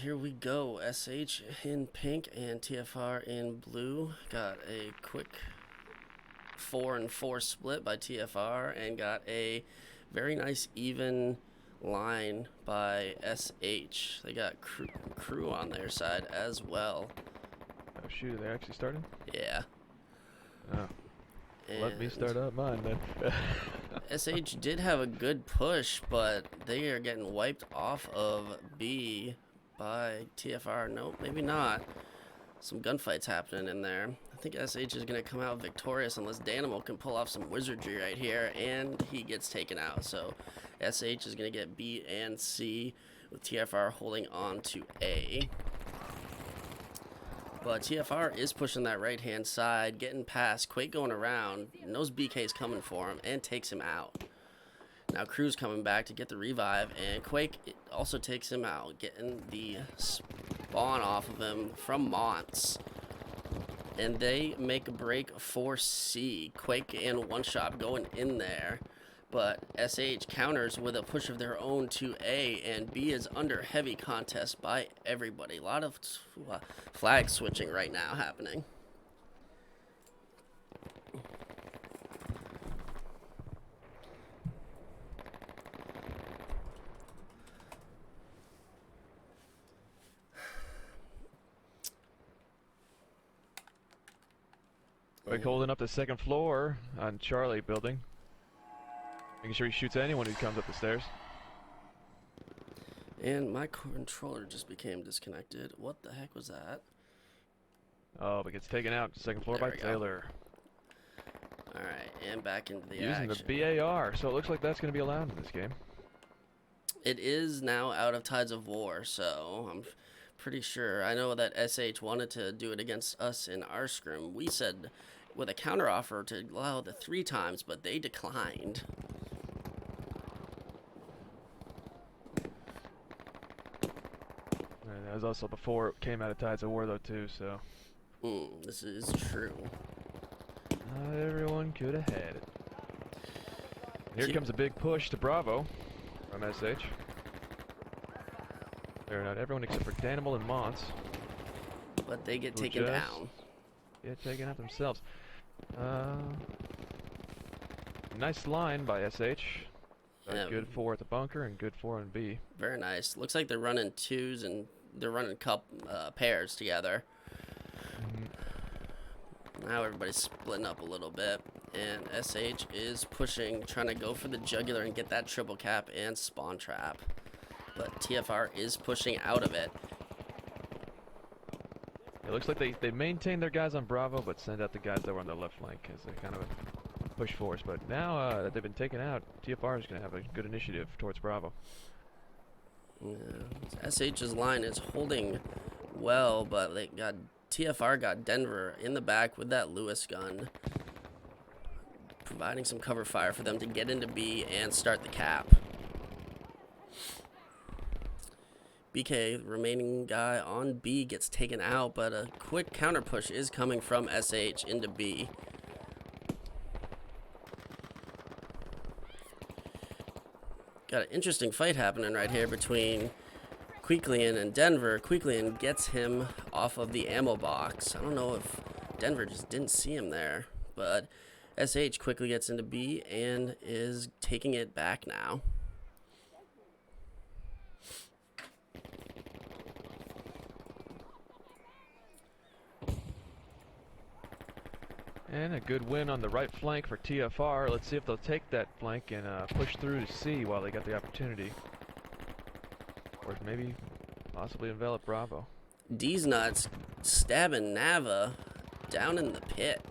here we go. SH in pink and TFR in blue. Got a quick 4-4 split by TFR and got a very nice even line by SH. They got crew on their side as well. Oh shoot, are they actually starting? Yeah. Oh. Let me start up mine then. SH did have a good push, but they are getting wiped off of B by TFR. Nope, maybe not. Some gunfights happening in there. I think SH is going to come out victorious unless Danimal can pull off some wizardry right here, and he gets taken out. So SH is going to get B and C with TFR holding on to A. But TFR is pushing that right-hand side, getting past Quake going around, knows BK's coming for him, and takes him out. Now Crew's coming back to get the revive, and Quake also takes him out, getting the spawn off of him from Monts. And they make a break for C. Quake and One Shot going in there. But SH counters with a push of their own to A, and B is under heavy contest by everybody. A lot of flag switching right now happening. Like holding up the second floor on Charlie building. Making sure he shoots anyone who comes up the stairs. And my controller just became disconnected. What the heck was that? Oh, but gets taken out. Second floor by Taylor. Alright, and back into the action. Using the BAR, so it looks like that's going to be allowed in this game. It is now out of Tides of War, so I'm pretty sure. I know that SH wanted to do it against us in our scrim. We said with a counteroffer to allow the 3 times, but they declined. And that was also before it came out of Tides of War, though, too, so. This is true. Not everyone could have had it. Here comes a big push to Bravo from SH. They're not everyone except for Danimal and Mons. But they get taken down. Get taken out themselves. Nice line by SH. Good 4 at the bunker and good 4 on B. Very nice. Looks like they're running 2s and they're running pairs together. Now everybody's splitting up a little bit, and SH is pushing, trying to go for the jugular and get that triple cap and spawn trap. But TFR is pushing out of it. It looks like they maintain their guys on Bravo, but send out the guys that were on the left flank as a kind of a push force. But now that they've been taken out, TFR is going to have a good initiative towards Bravo. Yeah. SH's line is holding well, but TFR got Denver in the back with that Lewis gun, providing some cover fire for them to get into B and start the cap. BK, the remaining guy on B, gets taken out, but a quick counter push is coming from SH into B. Got an interesting fight happening right here between Queeklian and Denver. Queeklian gets him off of the ammo box. I don't know if Denver just didn't see him there, but SH quickly gets into B and is taking it back now. And a good win on the right flank for TFR. Let's see if they'll take that flank and push through to C while they got the opportunity. Or maybe possibly envelop Bravo. D's nuts stabbing Nava down in the pit.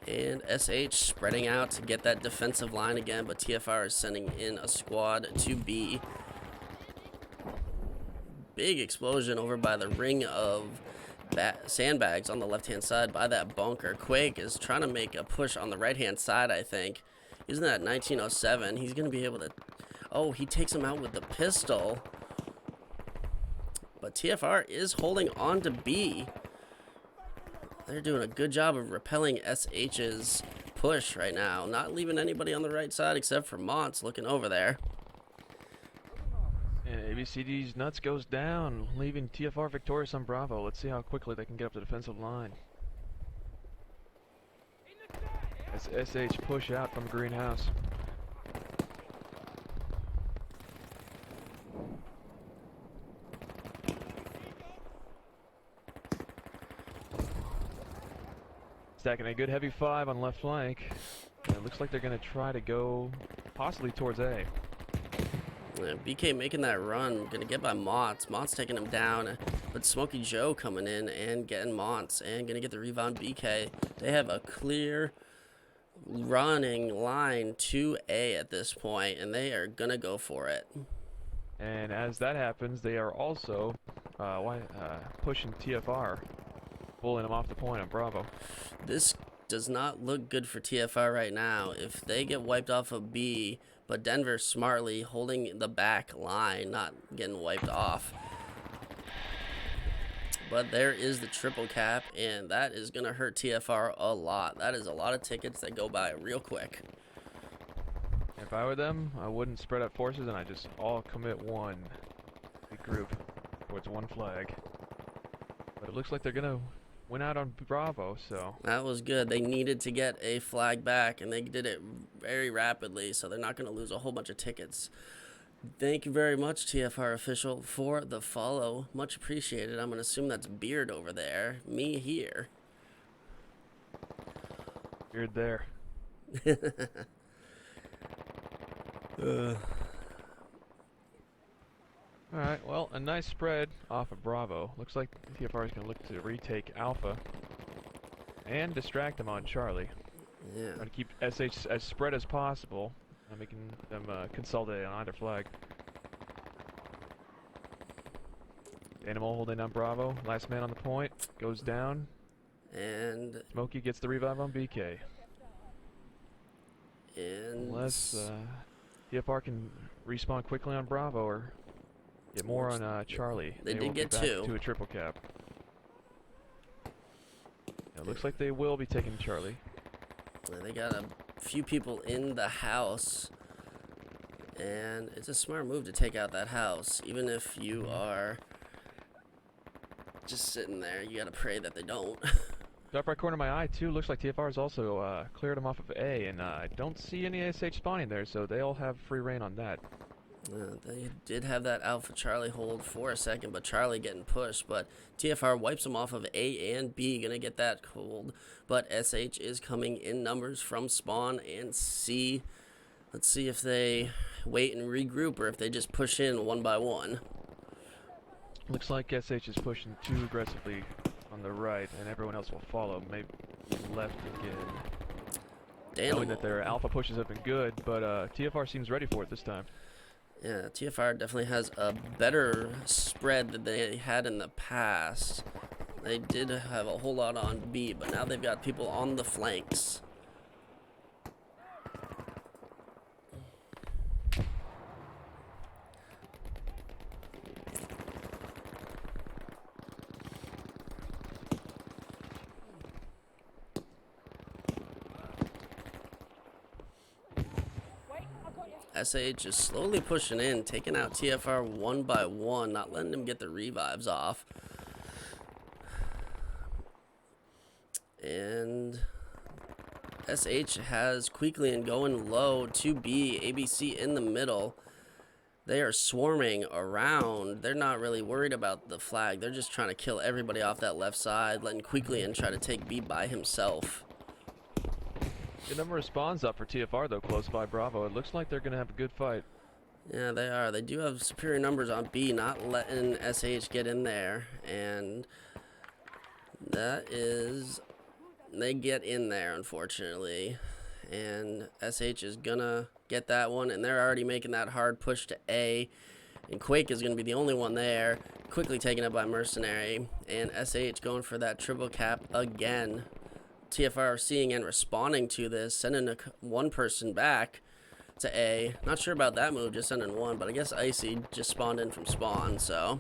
And SH spreading out to get that defensive line again, but TFR is sending in a squad to B. Big explosion over by the ring of sandbags on the left-hand side by that bunker. Quake is trying to make a push on the right-hand side, I think. Using that 1907, he's going to be able to... Oh, he takes him out with the pistol. But TFR is holding on to B. They're doing a good job of repelling SH's push right now. Not leaving anybody on the right side except for Montz looking over there. And ABCD's nuts goes down, leaving TFR victorious on Bravo. Let's see how quickly they can get up the defensive line. As SH push out from greenhouse. Stacking a good heavy 5 on left flank. And it looks like they're going to try to go possibly towards A. Yeah, BK making that run, gonna get by Montz. Montz taking him down, but Smokey Joe coming in and getting Montz and gonna get the rebound. BK. They have a clear running line to A at this point, and they are gonna go for it. And as that happens, they are also pushing TFR, pulling them off the point on Bravo. This does not look good for TFR right now. If they get wiped off of B, but Denver smartly holding the back line, not getting wiped off. But there is the triple cap, and that is going to hurt TFR a lot. That is a lot of tickets that go by real quick. If I were them, I wouldn't spread out forces, and I just all commit one big group towards one flag. But it looks like they're going to win out on Bravo, so. That was good. They needed to get a flag back, and they did it very rapidly, so they're not going to lose a whole bunch of tickets. Thank you very much, TFR official, for the follow. Much appreciated. I'm going to assume that's Beard over there. Me here. Beard there. Alright, well, a nice spread off of Bravo. Looks like TFR is going to look to retake Alpha and distract them on Charlie. Yeah. Trying to keep SH as spread as possible, making them consolidate on either flag. Animal holding down Bravo. Last man on the point goes down. And Smokey gets the revive on BK. Unless TFR can respawn quickly on Bravo or get more on Charlie. They did get two. To a triple cap. It looks like they will be taking Charlie. They got a few people in the house, and it's a smart move to take out that house. Even if you are just sitting there, you gotta pray that they don't. Top right corner of my eye too, looks like TFR has also cleared them off of A, and I don't see any SH spawning there, so they'll have free reign on that. They did have that Alpha Charlie hold for a second, but Charlie getting pushed. But TFR wipes them off of A and B, gonna get that hold. But SH is coming in numbers from spawn and C. Let's see if they wait and regroup or if they just push in one by one. Looks like SH is pushing too aggressively on the right, and everyone else will follow. Maybe left again. Knowing that their Alpha pushes have been good, but TFR seems ready for it this time. Yeah, TFR definitely has a better spread than they had in the past. They did have a whole lot on B, but now they've got people on the flanks. SH is slowly pushing in, taking out TFR one by one, not letting them get the revives off. And SH has Queekly going low to B, ABC in the middle. They are swarming around. They're not really worried about the flag. They're just trying to kill everybody off that left side, letting Queekly try to take B by himself. Good number of spawns up for TFR, though, close by Bravo. It looks like they're going to have a good fight. Yeah, they are. They do have superior numbers on B, not letting SH get in there. And that is... they get in there, unfortunately. And SH is going to get that one. And they're already making that hard push to A. And Quake is going to be the only one there. Quickly taken up by Mercenary. And SH going for that triple cap again. TFR seeing and responding to this, sending one person back to A. Not sure about that move, just sending one, but I guess Icy just spawned in from spawn, so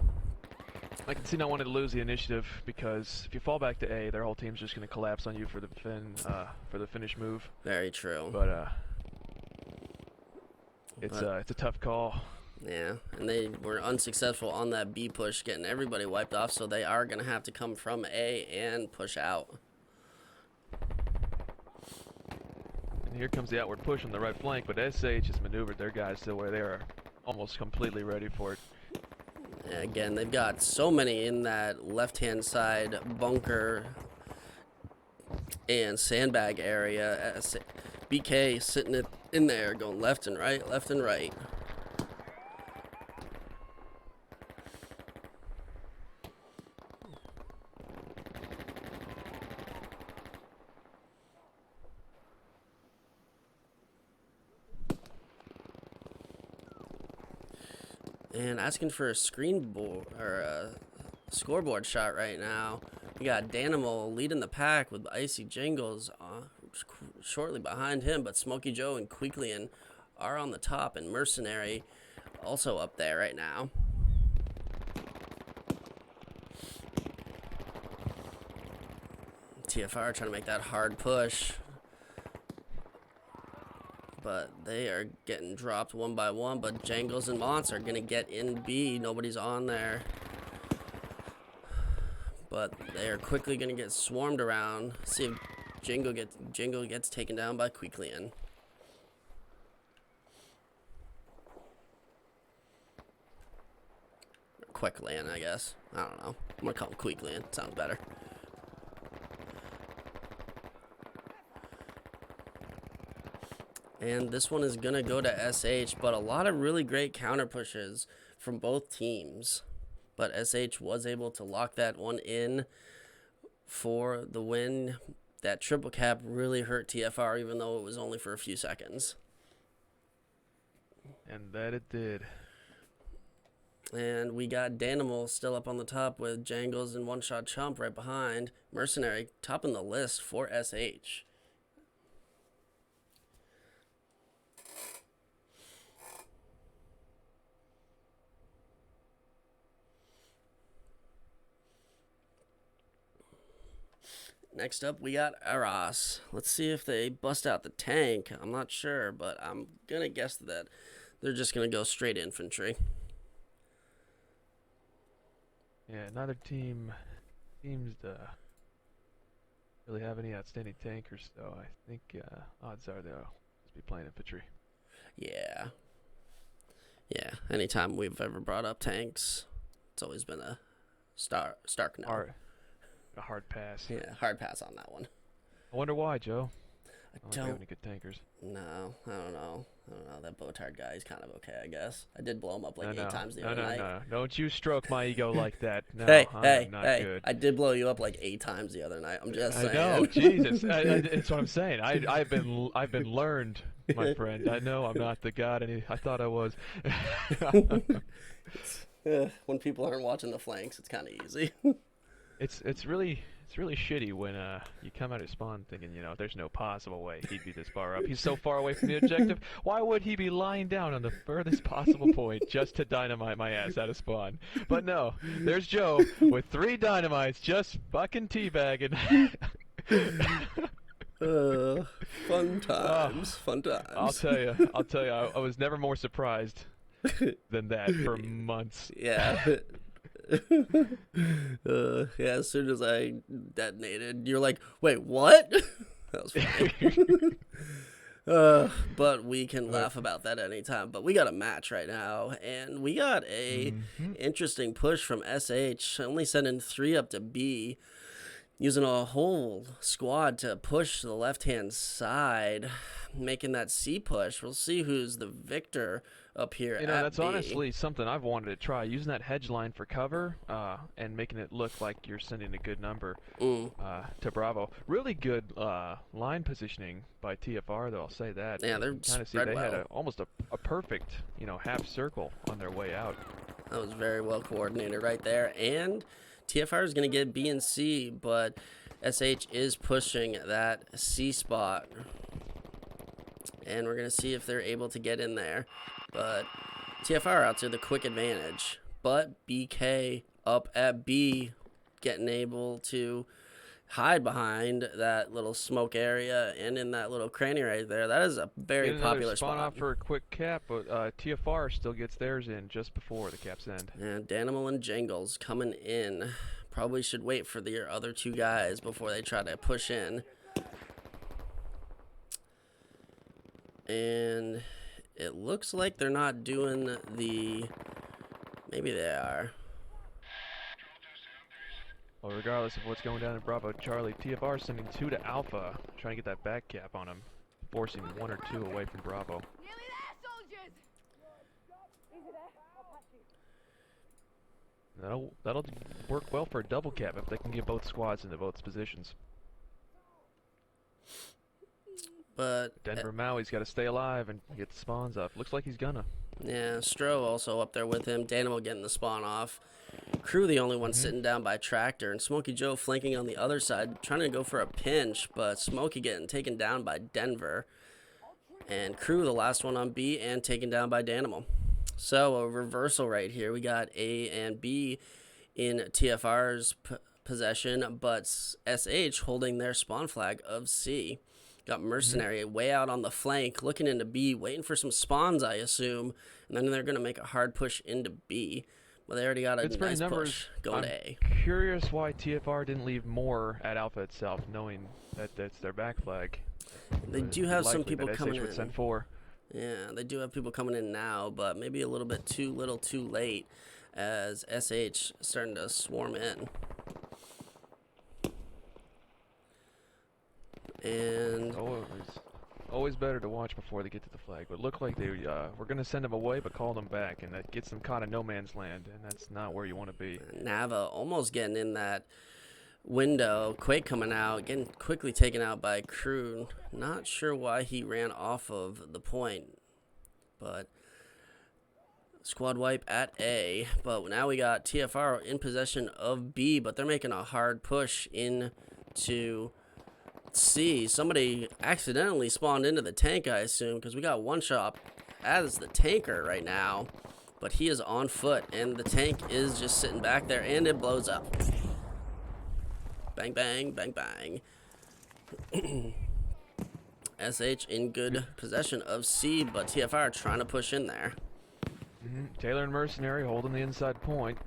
I can see not wanting to lose the initiative because if you fall back to A, their whole team's just going to collapse on you for the finish move. Very true. But it's a tough call. Yeah, and they were unsuccessful on that B push, getting everybody wiped off, so they are going to have to come from A and push out. And here comes the outward push on the right flank, but SH has maneuvered their guys to where they are almost completely ready for it. Yeah, again, they've got so many in that left-hand side bunker and sandbag area. BK sitting in there going left and right, left and right. And asking for a scoreboard shot right now. We got Danimal leading the pack with Icy Jingles shortly behind him, but Smokey Joe and Queeklian are on the top, and Mercenary also up there right now. TFR trying to make that hard push, but they are getting dropped one by one. But Jangles and Monts are going to get in B. Nobody's on there. But they are quickly going to get swarmed around. See if Jingle gets taken down by Queeklian. Queeklian, I guess. I don't know. I'm going to call him Queeklian. Sounds better. And this one is going to go to SH, but a lot of really great counter pushes from both teams. But SH was able to lock that one in for the win. That triple cap really hurt TFR, even though it was only for a few seconds. And that it did. And we got Danimal still up on the top with Jangles and One Shot Chump right behind. Mercenary topping the list for SH. Next up, we got Aras. Let's see if they bust out the tank. I'm not sure, but I'm going to guess that they're just going to go straight infantry. Yeah, neither team seems to really have any outstanding tankers, though. I think odds are they'll just be playing infantry. Yeah. Yeah, anytime we've ever brought up tanks, it's always been a stark no. A hard pass. Yeah, hard pass on that one. I wonder why, Joe. I don't have any good tankers. No, I don't know. That Botard guy is kind of okay, I guess. I did blow him up like 8 times the other night. No. Don't you stroke my ego like that. No, hey, good. I did blow you up like 8 times the other night. I'm just saying. I know, Jesus. That's what I'm saying. I've been learned, my friend. I know I'm not the god I thought I was. When people aren't watching the flanks, it's kind of easy. It's really shitty when you come out of spawn thinking, there's no possible way he'd be this far up. He's so far away from the objective. Why would he be lying down on the furthest possible point just to dynamite my ass out of spawn? But no, there's Joe with 3 dynamites just fucking teabagging. Fun times. Fun times. I'll tell you, I was never more surprised than that for months. Yeah. Yeah, as soon as I detonated, you're like, wait, what? That was funny. But we can laugh about that anytime. But we got a match right now, and we got a interesting push from SH, only sending 3 up to B, using a whole squad to push the left-hand side, making that C push. We'll see who's the victor up here that's B. honestly something I've wanted to try, using that hedge line for cover and making it look like you're sending a good number to Bravo. Really good line positioning by TFR, though, I'll say that. Yeah, they're kind of see they had almost a perfect half circle on their way out. That was very well coordinated right there. And TFR is going to get B and C, but SH is pushing that C spot. And we're going to see if they're able to get in there. But TFR out to the quick advantage. But BK up at B, getting able to hide behind that little smoke area and in that little cranny right there. That is a very popular spawn spot. off for a quick cap, but TFR still gets theirs in just before the cap's end. And Danimal and Jangles coming in. Probably should wait for the other two guys before they try to push in. And it looks like they're not doing the... Maybe they are. Well, regardless of what's going down in Bravo Charlie, TFR sending 2 to Alpha, trying to get that back cap on him, forcing 1 or 2 away from Bravo. Nearly there, soldiers! That'll work well for a double cap if they can get both squads into both positions. But Denver Maui's got to stay alive and get the spawns off. Looks like he's gonna. yeah, Stro also up there with him. Danimal getting the spawn off. Crew the only one sitting down by Tractor, and Smokey Joe flanking on the other side, trying to go for a pinch, but Smokey getting taken down by Denver. And Crew the last one on B and taken down by Danimal. So a reversal right here. We got A and B in TFR's possession, but SH holding their spawn flag of C. Got Mercenary way out on the flank, looking into B, waiting for some spawns, I assume. And then they're going to make a hard push into B. Well, they already got a nice push going to A. I'm curious why TFR didn't leave more at Alpha itself, knowing that that's their back flag. They do have some people that coming SH would in. send 4. Yeah, they do have people coming in now, but maybe a little bit too little too late as SH starting to swarm in. And always better to watch before they get to the flag. But it looked like they were going to send them away, but called them back, and that gets them caught in no man's land, and that's not where you want to be. Nava almost getting in that window. Quake coming out, getting quickly taken out by Crew. Not sure why he ran off of the point, but squad wipe at A. But now we got TFR in possession of B, but they're making a hard push into C. Somebody accidentally spawned into the tank, I assume, because we got one shot as the tanker right now, but he is on foot, and the tank is just sitting back there, and it blows up. Bang, bang, bang, bang. SH in good possession of C, but TFR trying to push in there. Taylor and Mercenary holding the inside point.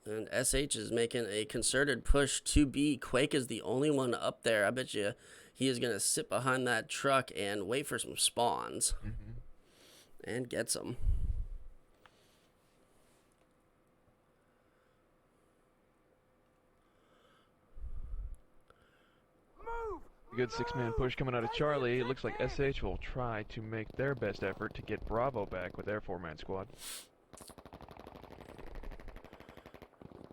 And SH is making a concerted push to B. Quake is the only one up there. I bet you he is going to sit behind that truck and wait for some spawns. And gets them. A good 6-man push coming out of Charlie. It looks like SH will try to make their best effort to get Bravo back with their 4-man squad.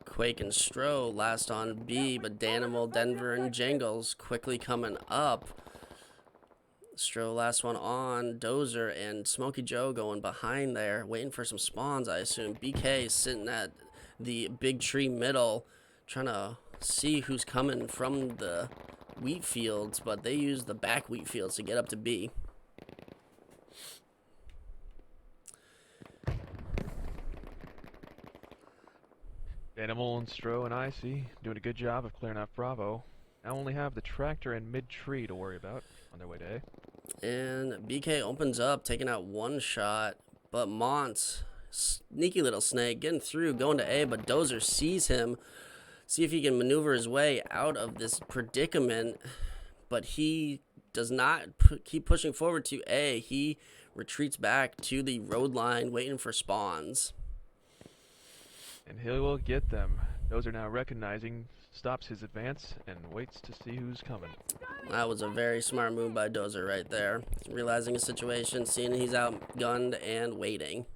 Quake and Stro last on B, but Danimal, Denver, and Jangles quickly coming up. Stro last one on. Dozer and Smokey Joe going behind there, waiting for some spawns, I assume. BK is sitting at the big tree middle, trying to see who's coming from the wheat fields, but they use the back wheat fields to get up to B. Danimal and Stro and Icy doing a good job of clearing out Bravo. Now only have the Tractor and mid-tree to worry about on their way to A. And BK opens up, taking out one shot, but Mont, sneaky little snake, getting through, going to A, but Dozer sees him, see if he can maneuver his way out of this predicament, but he does not keep pushing forward to A. He retreats back to the road line, waiting for spawns. And he will get them. Those are now recognizing, stops his advance, and waits to see who's coming. That was a very smart move by Dozer right there. Realizing a situation, seeing he's outgunned, and waiting.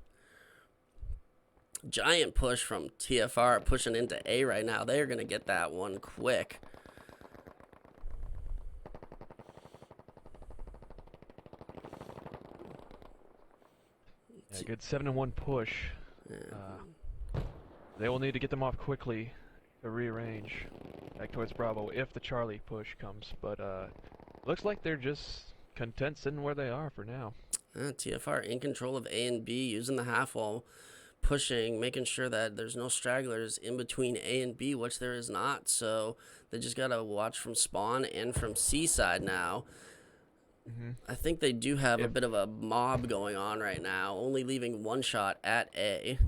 Giant push from TFR, pushing into A right now. They're going to get that one quick. Yeah, good 7-1 push. They will need to get them off quickly to rearrange back towards Bravo if the Charlie push comes. But looks like they're just content sitting where they are for now. TFR in control of A and B, using the half wall pushing, making sure that there's no stragglers in between A and B, which there is not. So they just got to watch from spawn and from C side now. I think they do have a bit of a mob going on right now, only leaving one shot at A.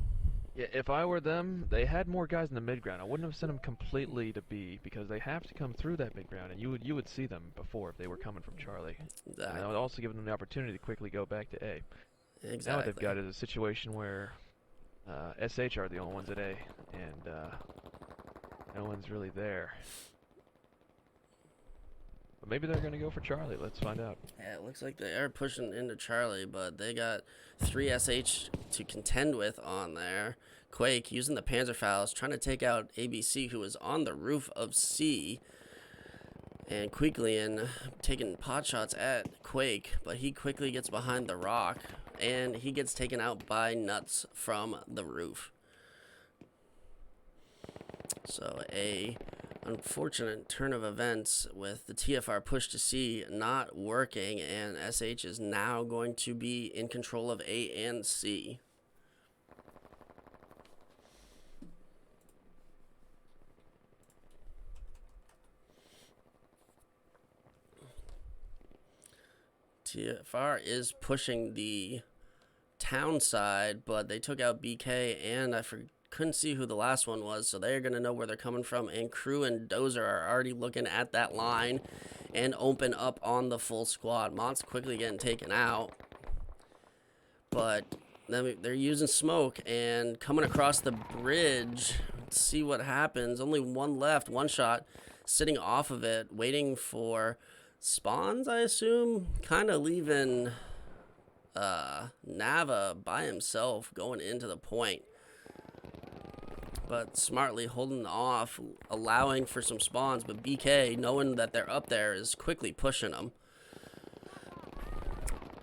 Yeah, if I were them, they had more guys in the mid ground. I wouldn't have sent them completely to B because they have to come through that mid ground, and you would see them before if they were coming from Charlie. Exactly. And I would also give them the opportunity to quickly go back to A. Exactly. Now what they've got is a situation where SH are the only ones at A, and no one's really there. But maybe they're going to go for Charlie. Let's find out. Yeah, it looks like they are pushing into Charlie, but they got 3 SH to contend with on there. Quake using the Panzerfaust, trying to take out ABC, who is on the roof of C. And Queeklian taking pot shots at Quake, but he quickly gets behind the rock, and he gets taken out by Nuts from the roof. So a unfortunate turn of events with the TFR push to C not working, and SH is now going to be in control of A and C. TFR is pushing the town side, but they took out BK, and I couldn't see who the last one was, so they're going to know where they're coming from, and Crew and Dozer are already looking at that line and open up on the full squad. Mott's quickly getting taken out, but then they're using smoke and coming across the bridge. Let's see what happens. Only one left, one shot, sitting off of it, waiting for spawns, I assume, kind of leaving Nava by himself going into the point, but smartly holding off, allowing for some spawns. But BK, knowing that they're up there, is quickly pushing them,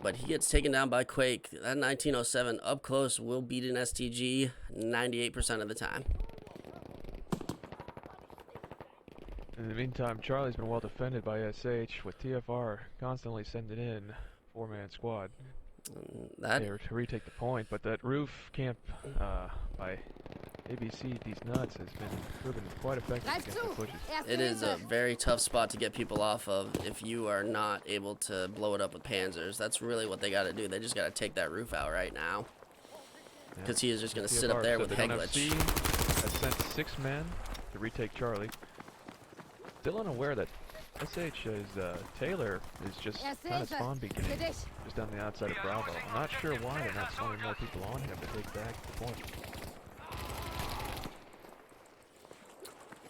but he gets taken down by Quake. That 1907 up close will beat an STG 98% of the time. In the meantime, Charlie's been well defended by SH, with TFR constantly sending in 4-man squad to retake the point. But that roof camp by ABC, these Nuts, has been proven quite effective against the pushes. It is a very tough spot to get people off of if you are not able to blow it up with Panzers. That's really what they got to do. They just got to take that roof out right now, because he is just going to sit up there with Heglitch. Has sent 6 men to retake Charlie. Still unaware that SH is Taylor is just kind of spawn beginning, just on the outside of Bravo. I'm not sure why they're not spawning more people on him to take back the point.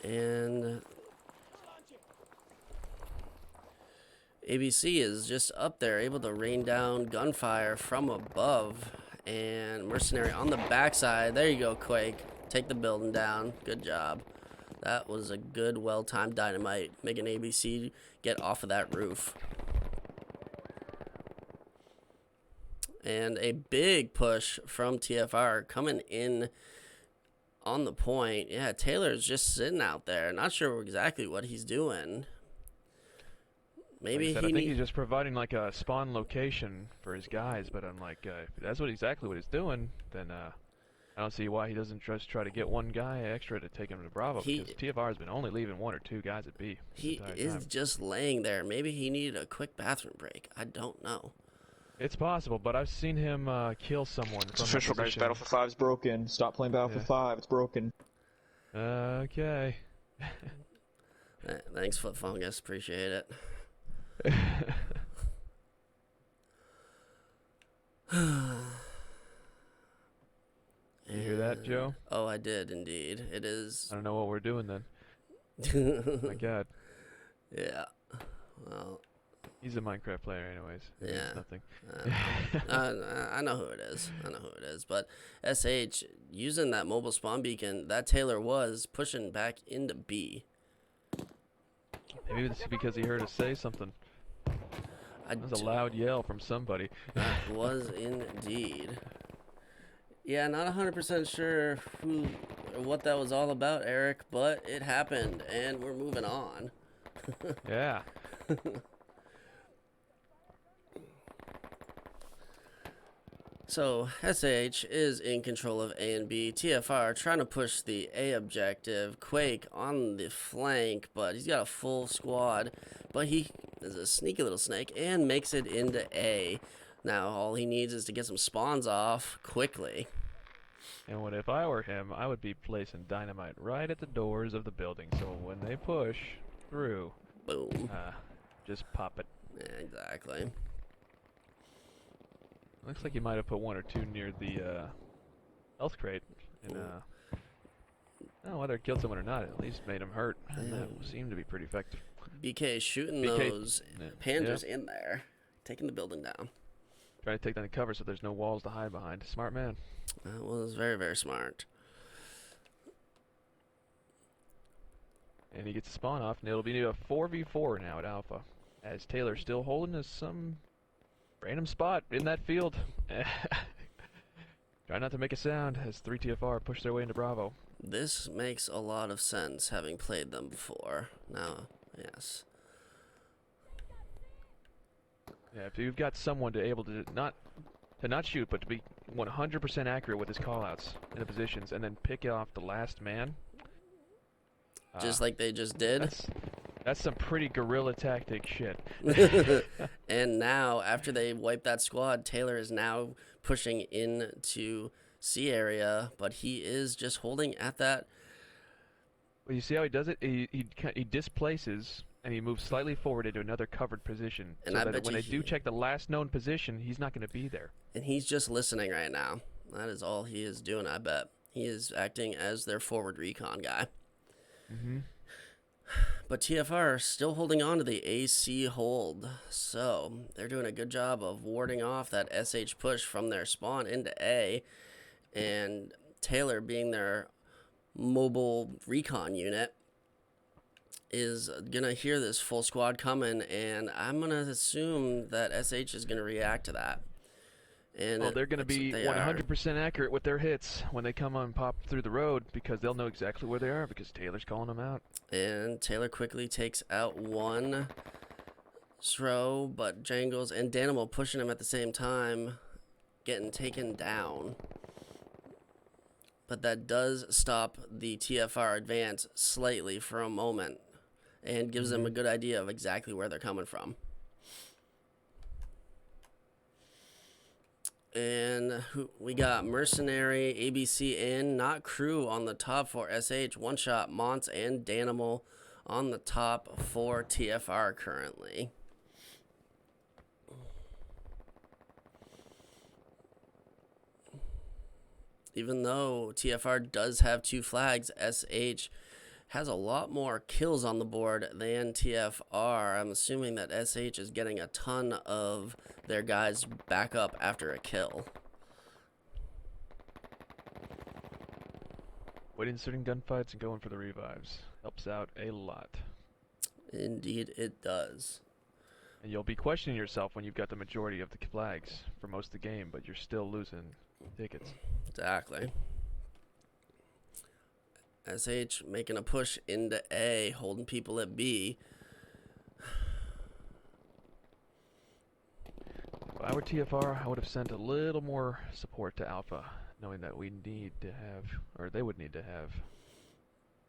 And ABC is just up there, able to rain down gunfire from above. And Mercenary on the backside. There you go, Quake. Take the building down. Good job. That was a good, well-timed dynamite, making ABC get off of that roof. And a big push from TFR coming in on the point. Yeah, Taylor's just sitting out there. Not sure exactly what he's doing. Maybe I think he's just providing like a spawn location for his guys, but I'm like, if that's exactly what he's doing, then I don't see why he doesn't just try to get one guy extra to take him to Bravo, because TFR has been only leaving 1 or 2 guys at B. He is just laying there. Maybe he needed a quick bathroom break. I don't know. It's possible, but I've seen him kill someone. It's official, guys. Battlefield 5 is broken. Stop playing Battlefield 5. It's broken. Okay. Thanks, Foot Fungus. Appreciate it. You hear that, Joe? Oh, I did indeed. It is. I don't know what we're doing then. My God. Yeah. Well. He's a Minecraft player, anyways. Yeah. Nothing. I know who it is. I know who it is. But SH using that mobile spawn beacon, that Taylor was pushing back into B. Maybe it's because he heard us say something. That was a loud yell from somebody. That was indeed. Yeah, not 100% sure who or what that was all about, Eric, but it happened, and we're moving on. Yeah. So SH is in control of A and B. TFR trying to push the A objective. Quake on the flank, but he's got a full squad. But he is a sneaky little snake and makes it into A. Now all he needs is to get some spawns off quickly. And if I were him, I would be placing dynamite right at the doors of the building, so when they push through, boom, just pop it. Yeah, exactly. Looks like you might have put one or two near the health crate. And, whether it killed someone or not, at least made him hurt. And that seemed to be pretty effective. BK shooting those panzers in there, taking the building down. Trying to take down the cover so there's no walls to hide behind. Smart man. That was very, very smart. And he gets the spawn off, and it'll be a 4v4 now at Alpha. As Taylor still holding us some random spot in that field. Try not to make a sound as 3 TFR push their way into Bravo. This makes a lot of sense, having played them before. Now, yes. Yeah, if you've got someone to able to not shoot, but to be 100% accurate with his callouts in the positions, and then pick off the last man. Just like they just did. That's some pretty guerrilla tactic shit. And now, after they wipe that squad, Taylor is now pushing into C area, but he is just holding at that. Well, you see how he does it? He displaces, and he moves slightly forward into another covered position. And so I that bet when they do check the last known position, he's not going to be there. And he's just listening right now. That is all he is doing, I bet. He is acting as their forward recon guy. Mm-hmm. But TFR are still holding on to the AC hold, so they're doing a good job of warding off that SH push from their spawn into A, and Taylor, being their mobile recon unit, is going to hear this full squad coming, and I'm going to assume that SH is going to react to that. And they're going to be 100% accurate with their hits when they come on pop through the road, because they'll know exactly where they are because Taylor's calling them out. And Taylor quickly takes out one throw, but Jangles and Danimal pushing him at the same time, getting taken down. But that does stop the TFR advance slightly for a moment and gives them a good idea of exactly where they're coming from. And we got Mercenary, ABC, and Not Crew on the top for SH. One shot, Monts and Danimal on the top for TFR currently. Even though TFR does have 2 flags, SH has a lot more kills on the board than TFR. I'm assuming that SH is getting a ton of their guys back up after a kill. Waiting certain gunfights and going for the revives helps out a lot. Indeed it does. And you'll be questioning yourself when you've got the majority of the flags for most of the game, but you're still losing tickets. Exactly. SH making a push into A, holding people at B. If I were TFR, I would have sent a little more support to Alpha, knowing that we need to have, or they would need to have,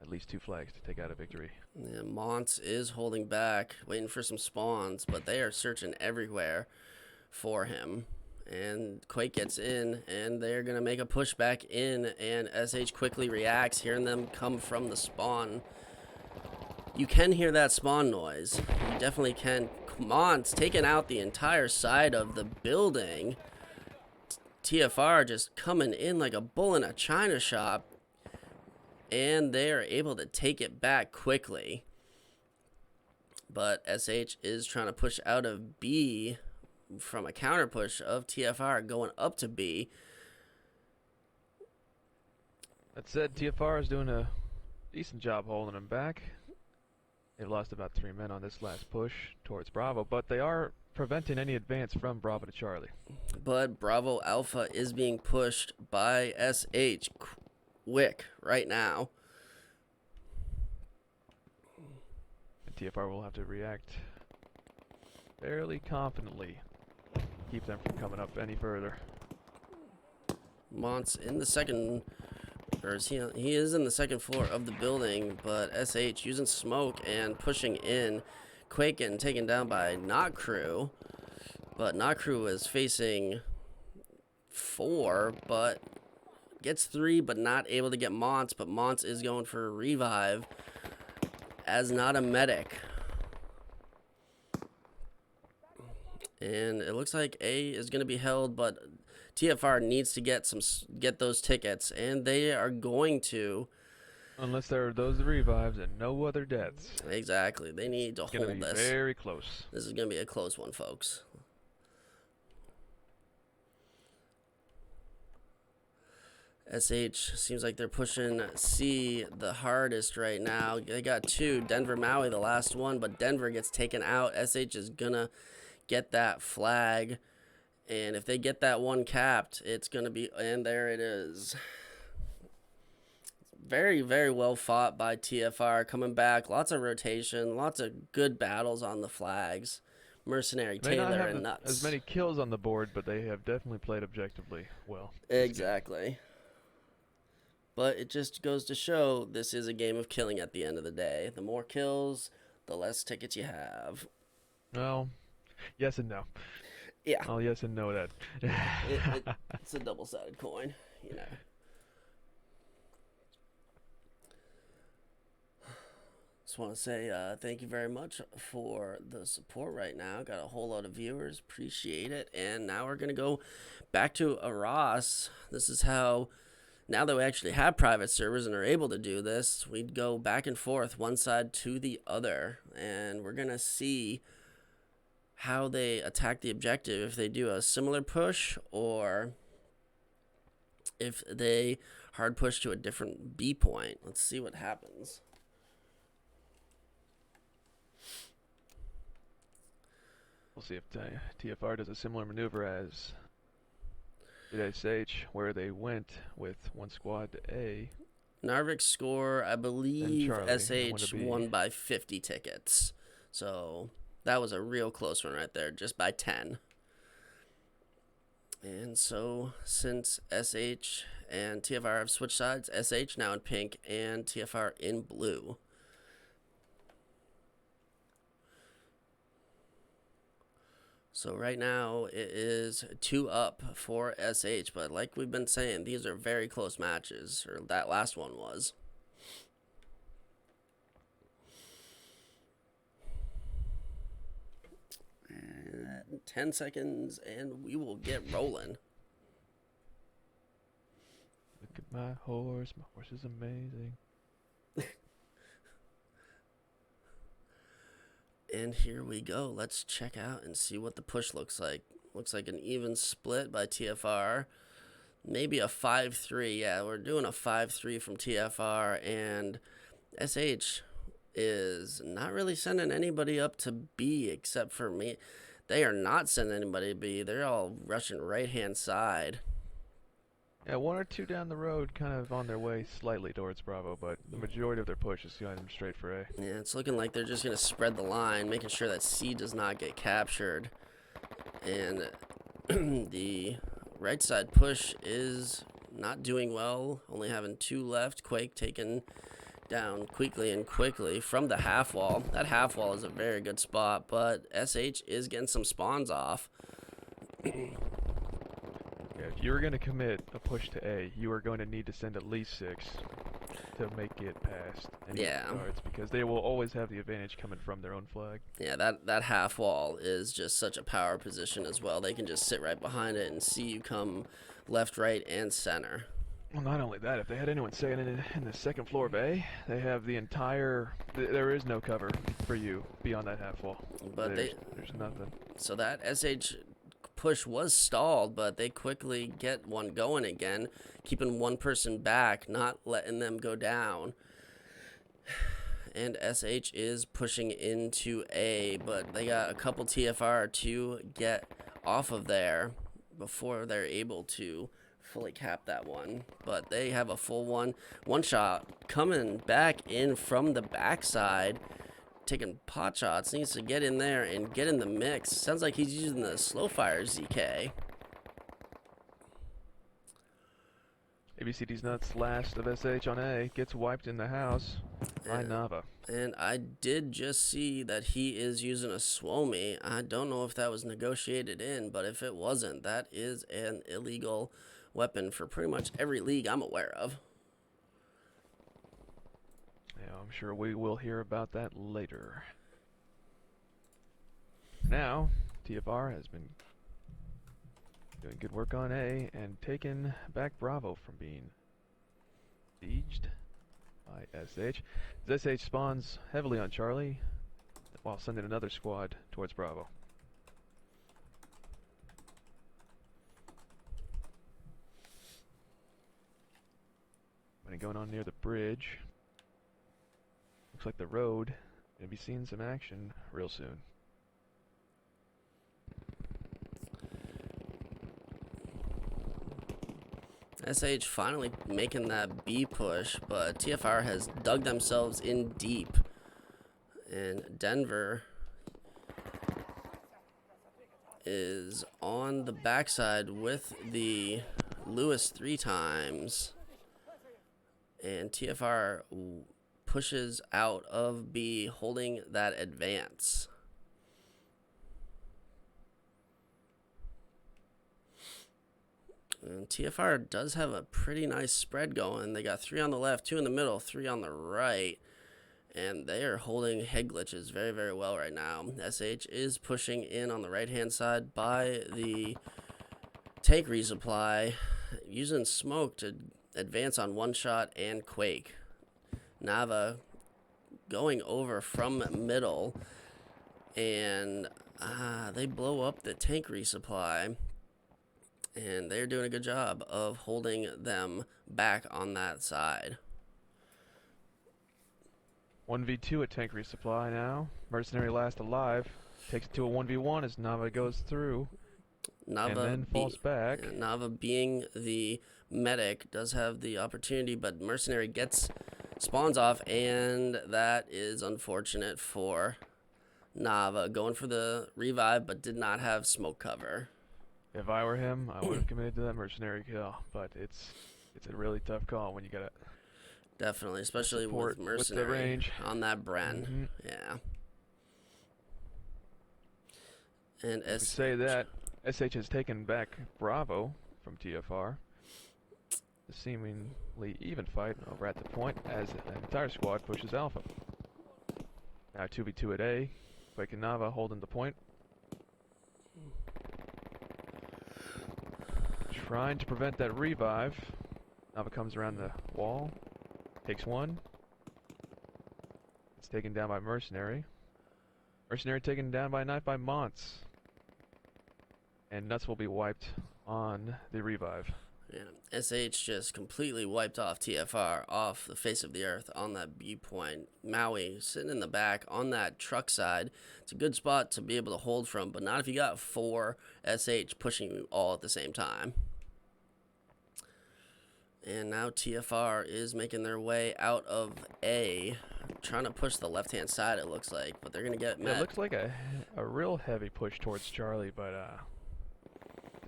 at least 2 flags to take out a victory. Yeah, Monts is holding back, waiting for some spawns, but they are searching everywhere for him. And Quake gets in, and they're going to make a push back in, and SH quickly reacts, hearing them come from the spawn. You can hear that spawn noise. You definitely can. Mont's taking out the entire side of the building. TFR just coming in like a bull in a china shop, and they are able to take it back quickly. But SH is trying to push out of B from a counter push of TFR going up to B. That said, TFR is doing a decent job holding them back. They've lost about 3 men on this last push towards Bravo, but they are preventing any advance from Bravo to Charlie. But Bravo Alpha is being pushed by SH quick right now. And TFR will have to react fairly confidently. Keep them from coming up any further. Mont's in the second, or is he is in the second floor of the building, but SH using smoke and pushing in. Quake getting taken down by Not Crew, but Not Crew is facing 4, but gets 3, but not able to get Mont, but Mont is going for a revive as not a medic. And it looks like A is going to be held, but TFR needs to get those tickets, and they are going to. Unless there are those revives and no other deaths. Exactly. They need to hold this. Very close. This is going to be a close one, folks. SH seems like they're pushing C the hardest right now. They got 2. Denver Maui, the last one, but Denver gets taken out. SH is going to get that flag. And if they get that one capped, it's going to be, and there it is. Very, very well fought by TFR. Coming back, lots of rotation, lots of good battles on the flags. Mercenary, Taylor, and Nuts. As many kills on the board, but they have definitely played objectively well. Exactly. But it just goes to show this is a game of killing at the end of the day. The more kills, the less tickets you have. Well, yes and no. Yeah. I'll yes and no that. It's a double-sided coin, you know. Just want to say thank you very much for the support right now. Got a whole lot of viewers. Appreciate it. And now we're going to go back to Aras. This is how, now that we actually have private servers and are able to do this, we'd go back and forth, one side to the other. And we're going to see how they attack the objective, if they do a similar push or if they hard push to a different B point. Let's see what happens. We'll see if TFR does a similar maneuver as did SH, where they went with one squad to A. Narvik's score, I believe SH won won by 50 tickets. So that was a real close one right there, just by 10. And so since SH and TFR have switched sides, SH now in pink and TFR in blue. So right now it is 2 up for SH, but like we've been saying, these are very close matches, or that last one was. And 10 seconds and we will get rolling. Look at my horse is amazing. And here we go. Let's check out and see what the push looks like. Looks like an even split by TFR. Maybe a 5-3. Yeah, we're doing a 5-3 from TFR. And SH is not really sending anybody up to B except for me. They are not sending anybody to B. They're all rushing right-hand side. Yeah, 1 or 2 down the road, kind of on their way slightly towards Bravo, but the majority of their push is going them straight for A. Yeah, it's looking like they're just going to spread the line, making sure that C does not get captured. And the right side push is not doing well, only having 2 left. Quake taken down quickly from the half wall. That half wall is a very good spot, but SH is getting some spawns off. If you're going to commit a push to A, you are going to need to send at least 6 to make it past any guards, because they will always have the advantage coming from their own flag. Yeah, that half wall is just such a power position as well. They can just sit right behind it and see you come left, right, and center. Well, not only that, if they had anyone staying in the second floor of A, they have the entire... There is no cover for you beyond that half wall. But there's nothing. So that SH push was stalled, but they quickly get one going again, keeping one person back, not letting them go down. And SH is pushing into A, but they got a couple TFR to get off of there before they're able to fully cap that one. But they have a full one shot coming back in from the backside, taking pot shots. Needs to get in there and get in the mix. Sounds like he's using the slow fire ZK. ABCD's nuts last of SH on A gets wiped in the house by Nava. And I did just see that he is using a Swomi. I don't know if that was negotiated in, but if it wasn't, that is an illegal weapon for pretty much every league I'm aware of. Yeah, I'm sure we will hear about that later. Now, TFR has been doing good work on A and taken back Bravo from being sieged by SH. As SH spawns heavily on Charlie while sending another squad towards Bravo. Going on near the bridge. Looks like the road gonna be seeing some action real soon. SH finally making that B push, but TFR has dug themselves in deep. And Denver is on the backside with the Lewis 3 times. And TFR pushes out of B, holding that advance. And TFR does have a pretty nice spread going. They got 3 on the left, 2 in the middle, 3 on the right. And they are holding head glitches very, very well right now. SH is pushing in on the right-hand side by the tank resupply, using smoke to advance on One Shot and Quake. Nava going over from middle, and they blow up the tank resupply, and they're doing a good job of holding them back on that side. 1v2 at tank resupply now. Mercenary last alive. Takes it to a 1v1 as Nava goes through. Nava and then falls back. Nava, being the medic, does have the opportunity, but Mercenary spawns off, and that is unfortunate for Nava. Going for the revive, but did not have smoke cover. If I were him, I would have committed to that Mercenary kill, but it's a really tough call when you got it. Definitely, especially with Mercenary with the range on that Bren. Yeah. And to say that, SH has taken back Bravo from TFR. A seemingly even fight over at the point as an entire squad pushes Alpha. Now 2v2 at A. Quake and Nava holding the point. Trying to prevent that revive. Nava comes around the wall. Takes one. It's taken down by Mercenary. Mercenary taken down by a knife by Monts. And Nuts will be wiped on the revive. Yeah, SH just completely wiped off TFR off the face of the earth on that B point. Maui sitting in the back on that truck side. It's a good spot to be able to hold from, but not if you got 4 SH pushing you all at the same time. And now TFR is making their way out of A, trying to push the left-hand side, it looks like, but they're going to get met. It looks like a real heavy push towards Charlie, but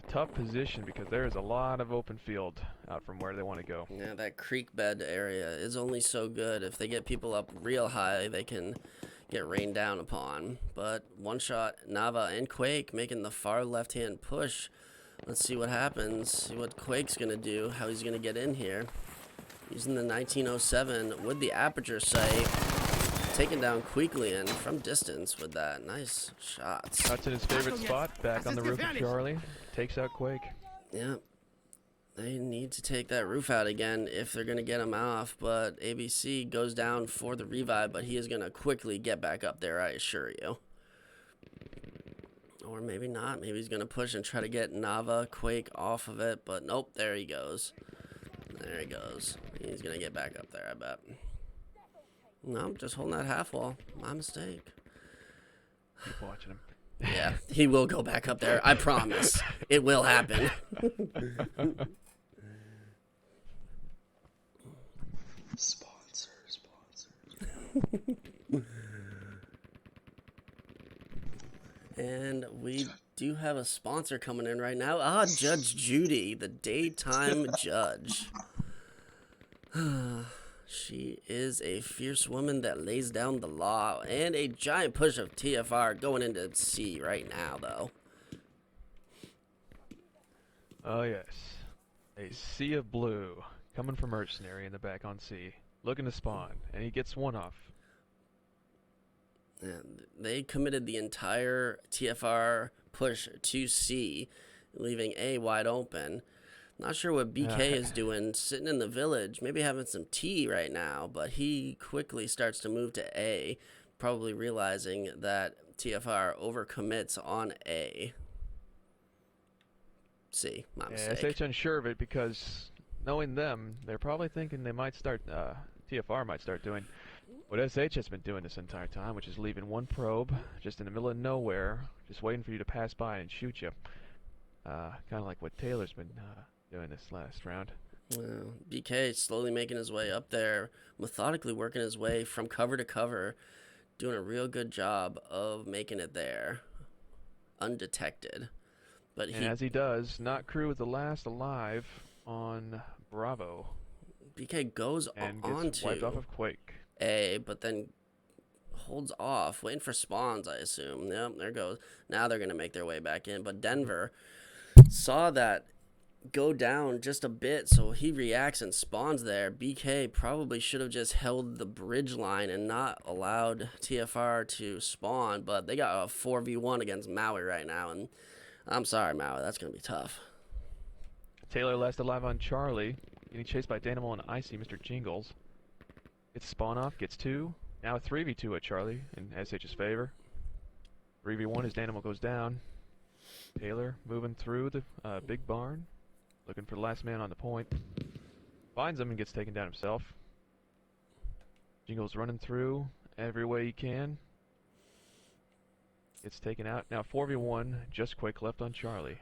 tough position because there is a lot of open field out from where they want to go. Yeah, that creek bed area is only so good. If they get people up real high, they can get rained down upon. But One Shot, Nava, and Quake making the far left-hand push. Let's see what happens, see what Quake's going to do, how he's going to get in here. Using the 1907 with the aperture sight, taking down Queeklian from distance with that. Nice shots. That's in his favorite spot, back on the roof of Charlie. Takes out Quake. Yeah. They need to take that roof out again if they're going to get him off, but ABC goes down for the revive, but he is going to quickly get back up there, I assure you. Or maybe not. Maybe he's going to push and try to get Nava, Quake off of it. But nope, there he goes. There he goes. He's going to get back up there, I bet. No, just holding that half wall. My mistake. Keep watching him. Yeah, he will go back up there. I promise. It will happen. Sponsor. And we do have a sponsor coming in right now. Judge Judy, the daytime judge. She is a fierce woman that lays down the law. And a giant push of TFR going into C right now, though. Oh, yes. A sea of blue coming from Mercenary in the back on C. Looking to spawn. And he gets one off. And they committed the entire TFR push to C, leaving A wide open. Not sure what BK is doing, sitting in the village, maybe having some tea right now, but he quickly starts to move to A, probably realizing that TFR overcommits on A. C, my mistake. SH unsure of it because knowing them, they're probably thinking they might start, TFR might start doing what SH has been doing this entire time, which is leaving one probe just in the middle of nowhere, just waiting for you to pass by and shoot you. Kind of like what Taylor's been doing this last round. Well, BK slowly making his way up there, methodically working his way from cover to cover, doing a real good job of making it there, undetected. But as he does, not Crew is the last alive on Bravo. BK goes and on gets to wiped off of Quake. A, but then holds off, waiting for spawns, I assume. Yep, there goes. Now they're going to make their way back in. But Denver saw that go down just a bit, so he reacts and spawns there. BK probably should have just held the bridge line and not allowed TFR to spawn, but they got a 4v1 against Maui right now, and I'm sorry, Maui, that's going to be tough. Taylor last alive on Charlie, getting chased by Danimal and Icy Mr. Jingles. Gets spawn off, gets 2. Now a 3v2 at Charlie in SH's favor. 3v1 as Danimal goes down. Taylor moving through the big barn, looking for the last man on the point. Finds him and gets taken down himself. Jingles running through every way he can. Gets taken out. Now 4v1, just Quake left on Charlie.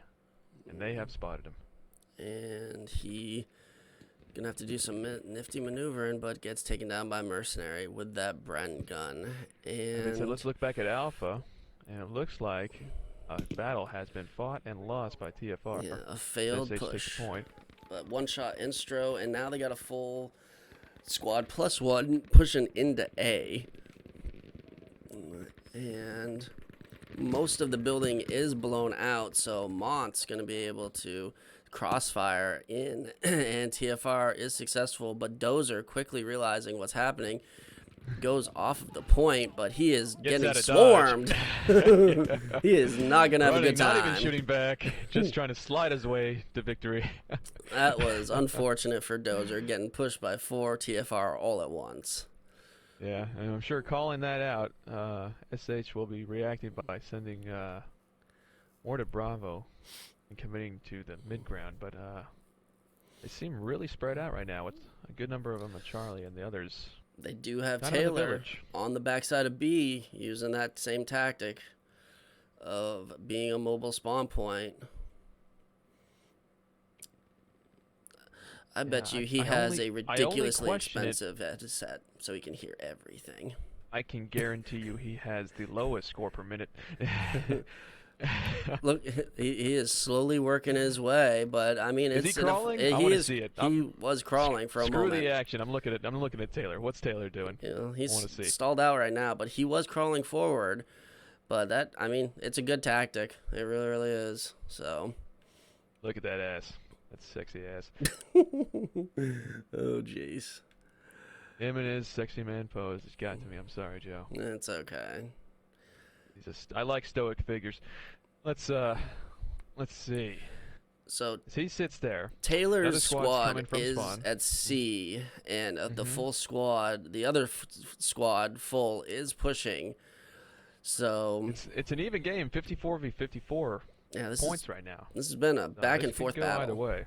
And they have spotted him. And he gonna have to do some nifty maneuvering, but gets taken down by Mercenary with that Bren gun. And so let's look back at Alpha, and it looks like a battle has been fought and lost by TFR. Yeah, a failed SH push. Takes a point. But one shot instro, and now they got a full squad plus one pushing into A. And most of the building is blown out, so Mont's going to be able to crossfire in, and TFR is successful, but Dozer, quickly realizing what's happening, goes off of the point, but he is getting swarmed. He is not going to have a good time. Not even shooting back, just trying to slide his way to victory. That was unfortunate for Dozer, getting pushed by 4 TFR all at once. Yeah, and I'm sure calling that out, SH will be reacting by sending more to Bravo and committing to the mid-ground, but they seem really spread out right now with a good number of them at Charlie and the others. They do have Taylor on the backside of B using that same tactic of being a mobile spawn point. I bet you he has a ridiculously expensive headset so he can hear everything. I can guarantee you he has the lowest score per minute. Look, he is slowly working his way, but I mean, is he crawling? I want to see it. He was crawling for a moment. Screw the action. I'm looking at Taylor. What's Taylor doing? You know, he's stalled out right now, but he was crawling forward. But that, I mean, it's a good tactic. It really, really is. So, look at that ass. That's sexy ass. Oh, jeez. Him and his sexy man pose. It's got to me. I'm sorry, Joe. It's okay. I like stoic figures. Let's see. So as he sits there. Taylor's squad is at C, and the full squad, the other squad full is pushing. So it's an even game, 54 v 54 points right now. This has been a back and forth battle. Either way.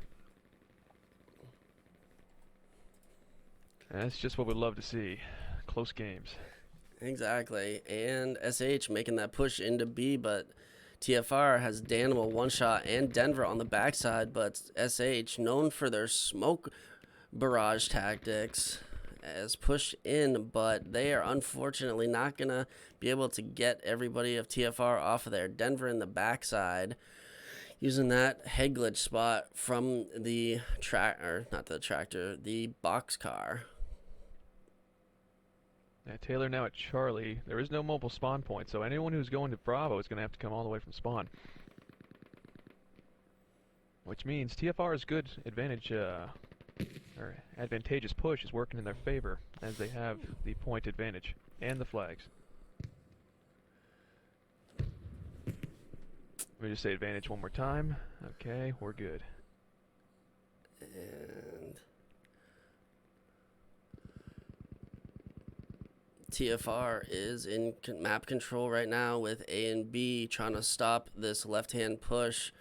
And that's just what we love to see. Close games. Exactly. And SH making that push into B, but TFR has Danimal one shot and Denver on the backside, but SH, known for their smoke barrage tactics, has pushed in, but they are unfortunately not going to be able to get everybody of TFR off of there. Denver in the backside using that head glitch spot from the the boxcar. Yeah, Taylor now at Charlie. There is no mobile spawn point, so anyone who's going to Bravo is going to have to come all the way from spawn. Which means TFR's good advantage, or advantageous push is working in their favor, as they have the point advantage and the flags. Let me just say advantage one more time. Okay, we're good. And TFR is in map control right now with A and B, trying to stop this left-hand push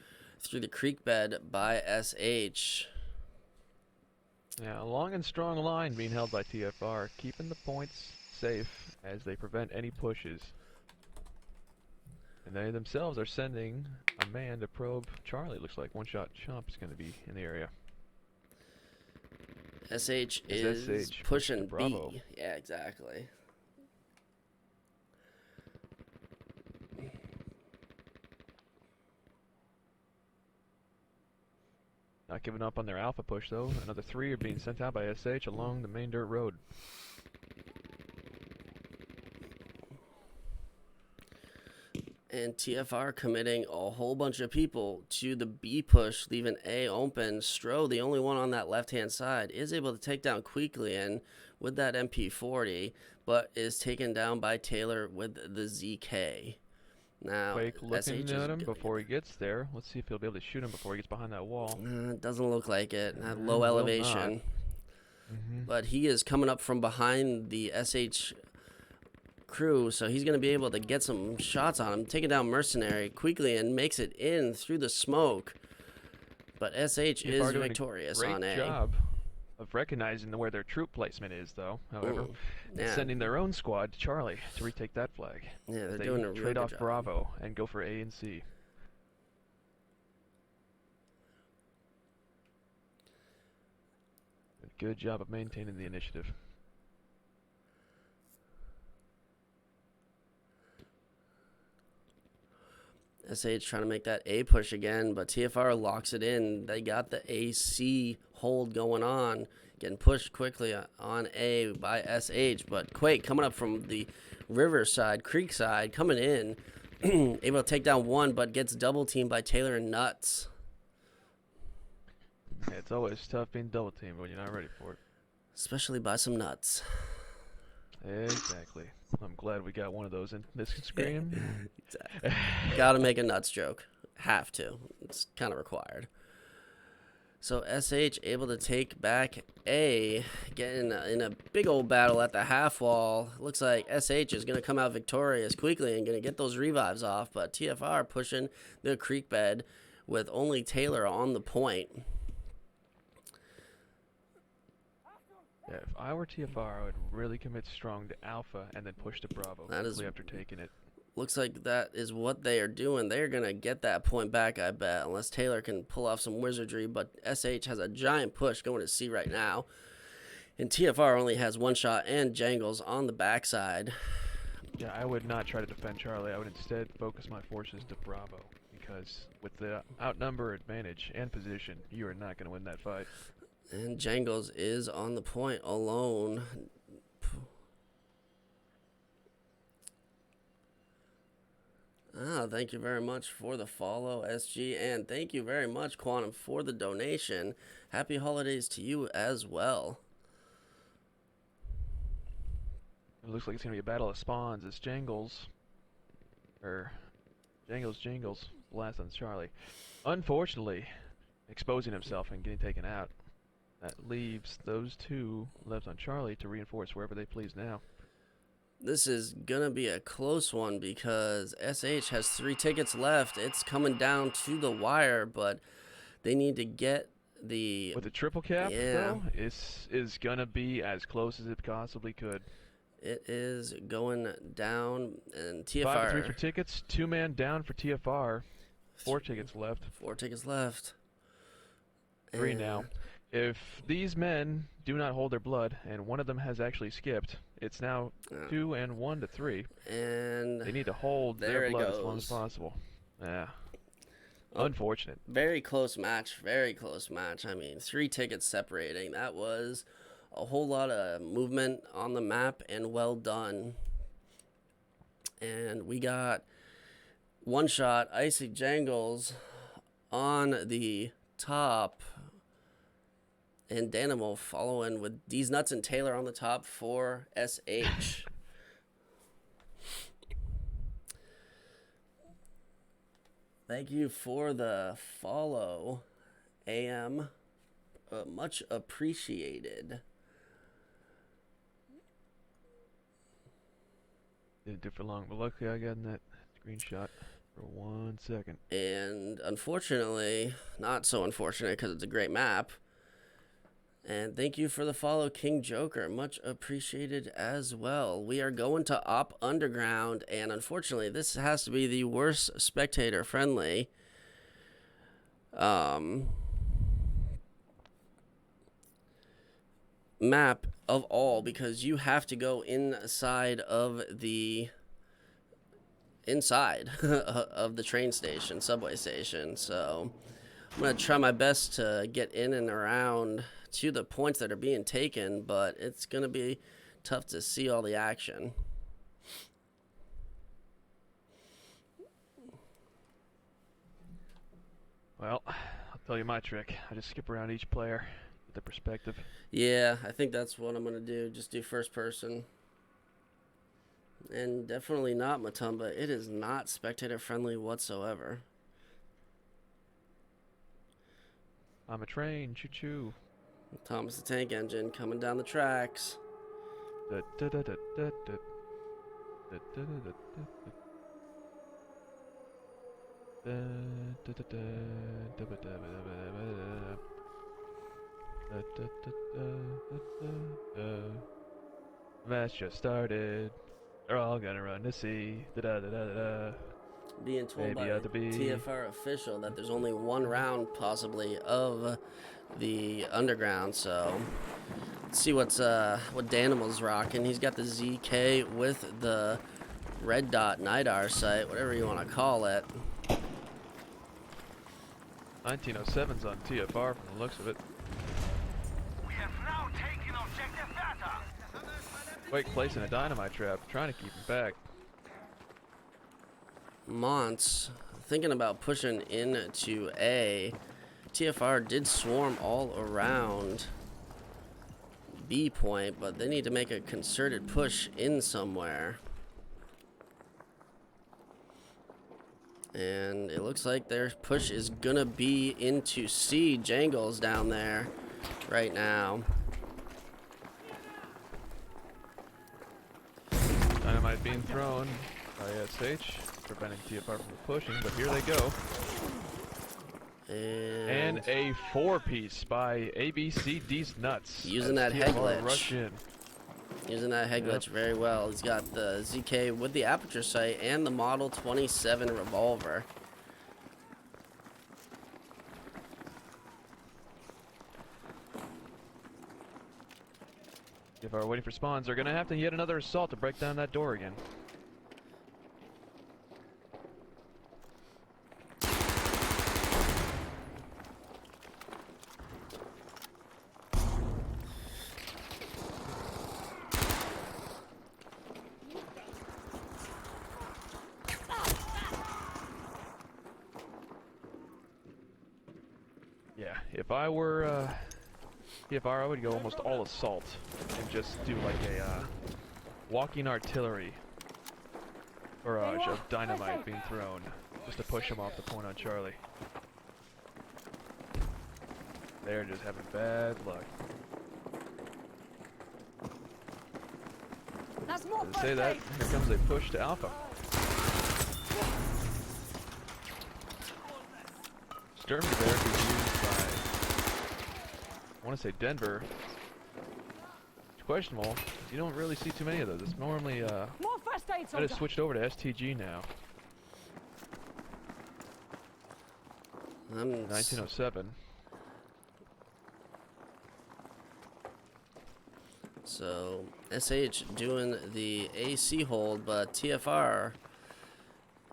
through the creek bed by SH. Yeah, a long and strong line being held by TFR, keeping the points safe as they prevent any pushes. And they themselves are sending a man to probe Charlie. Looks like One Shot Chomp is going to be in the area. SH is pushing Bravo. B. Yeah, exactly. Not giving up on their alpha push though. Another 3 are being sent out by SH along the main dirt road. And TFR committing a whole bunch of people to the B push, leaving A open. Stro, the only one on that left-hand side, is able to take down Quickly with that MP40, but is taken down by Taylor with the ZK. Now, Quake looking at him before he gets there. Let's see if he'll be able to shoot him before he gets behind that wall. It doesn't look like it. At low elevation. But he is coming up from behind the SH crew, so he's going to be able to get some shots on him, taking down Mercenary quickly and makes it in through the smoke. But SH is victorious on A. Great job of recognizing where their troop placement is, though. However, sending their own squad to Charlie to retake that flag. Yeah, they're doing a really trade good off job. Bravo and go for A and C. Good job of maintaining the initiative. SH trying to make that A push again, but TFR locks it in. They got the AC hold going on, getting pushed quickly on A by SH, but Quake coming up from the riverside, creek side, coming in, able to take down one, but gets double teamed by Taylor and Nuts. Yeah, it's always tough being double teamed when you're not ready for it. Especially by some nuts. Exactly. I'm glad we got one of those in this screen. Exactly. Gotta make a nuts joke. Have to. It's kind of required. So SH able to take back A, getting in a big old battle at the half wall. Looks like SH is going to come out victorious quickly and going to get those revives off, but TFR pushing the creek bed with only Taylor on the point. Yeah, if I were TFR, I would really commit strong to Alpha and then push to Bravo after taking it. Looks like that is what they are doing. They're going to get that point back, I bet, unless Taylor can pull off some wizardry. But SH has a giant push going to C right now. And TFR only has one shot and Jangles on the backside. Yeah, I would not try to defend Charlie. I would instead focus my forces to Bravo. Because with the outnumber advantage and position, you are not going to win that fight. And Jangles is on the point alone. Thank you very much for the follow, SG, and thank you very much, Quantum, for the donation. Happy holidays to you as well. It looks like it's going to be a battle of spawns as Jangles blast on Charlie. Unfortunately, exposing himself and getting taken out. That leaves those two left on Charlie to reinforce wherever they please now. This is going to be a close one because SH has 3 tickets left. It's coming down to the wire, but they need to get the... With the triple cap, though, is going to be as close as it possibly could. It is going down, and TFR... 5 3 for tickets, 2-man down for TFR. 4 tickets left. 4 tickets left. 3 now. If these men do not hold their blood, and one of them has actually skipped, it's now 2 and 1 to 3. And they need to hold their blood as long as possible. Yeah. Unfortunate. Very close match. Very close match. I mean, 3 tickets separating. That was a whole lot of movement on the map, and well done. And we got one shot, Icy Jangles on the top, and Danimal following with D's Nuts and Taylor on the top for SH. Thank you for the follow, AM. Much appreciated. Didn't do for long, but luckily I got in that screenshot for 1 second. And unfortunately, not so unfortunate because it's a great map. And thank you for the follow, King Joker. Much appreciated as well. We are going to Op Underground, and unfortunately, this has to be the worst spectator-friendly map of all, because you have to go inside of the train station, subway station. So I'm going to try my best to get in and around to the points that are being taken, but it's going to be tough to see all the action. Well, I'll tell you my trick. I just skip around each player with the perspective. Yeah, I think that's what I'm going to do. Just do first person. And definitely not Matumba. It is not spectator friendly whatsoever. I'm a train. Choo-choo. Thomas the Tank Engine coming down the tracks. Match just started. They're all gonna run to see. Being told Maybe by the TFR official that there's only one round possibly of the underground, so let's see what Danimal's rocking. He's got the ZK with the red dot NIDAR sight, whatever you want to call it. 1907's on TFR from the looks of it. We have now taken objective data. Quake placing a dynamite trap, trying to keep him back. Monts thinking about pushing into A. TFR did swarm all around B point, but they need to make a concerted push in somewhere. And it looks like their push is gonna be into C. Jangles down there right now. Dynamite being thrown by SH, preventing TFR from pushing, but here they go. And a 4-piece by ABCD's Nuts. Using that head glitch. Rush in. Using that head glitch very well. He's got the ZK with the aperture sight and the Model 27 revolver. If we're waiting for spawns, they're going to have to yet another assault to break down that door again. Yeah, if I were TFR, I would go almost all assault and just do like a walking artillery barrage of dynamite being thrown just to push them off the point on Charlie. They're just having bad luck. To say that, here comes a push to Alpha. Sturm Barrack is used by, I want to say Denver. It's questionable. You don't really see too many of those. It's normally, I just switched over to STG now. 1907. So SH doing the AC hold, but TFR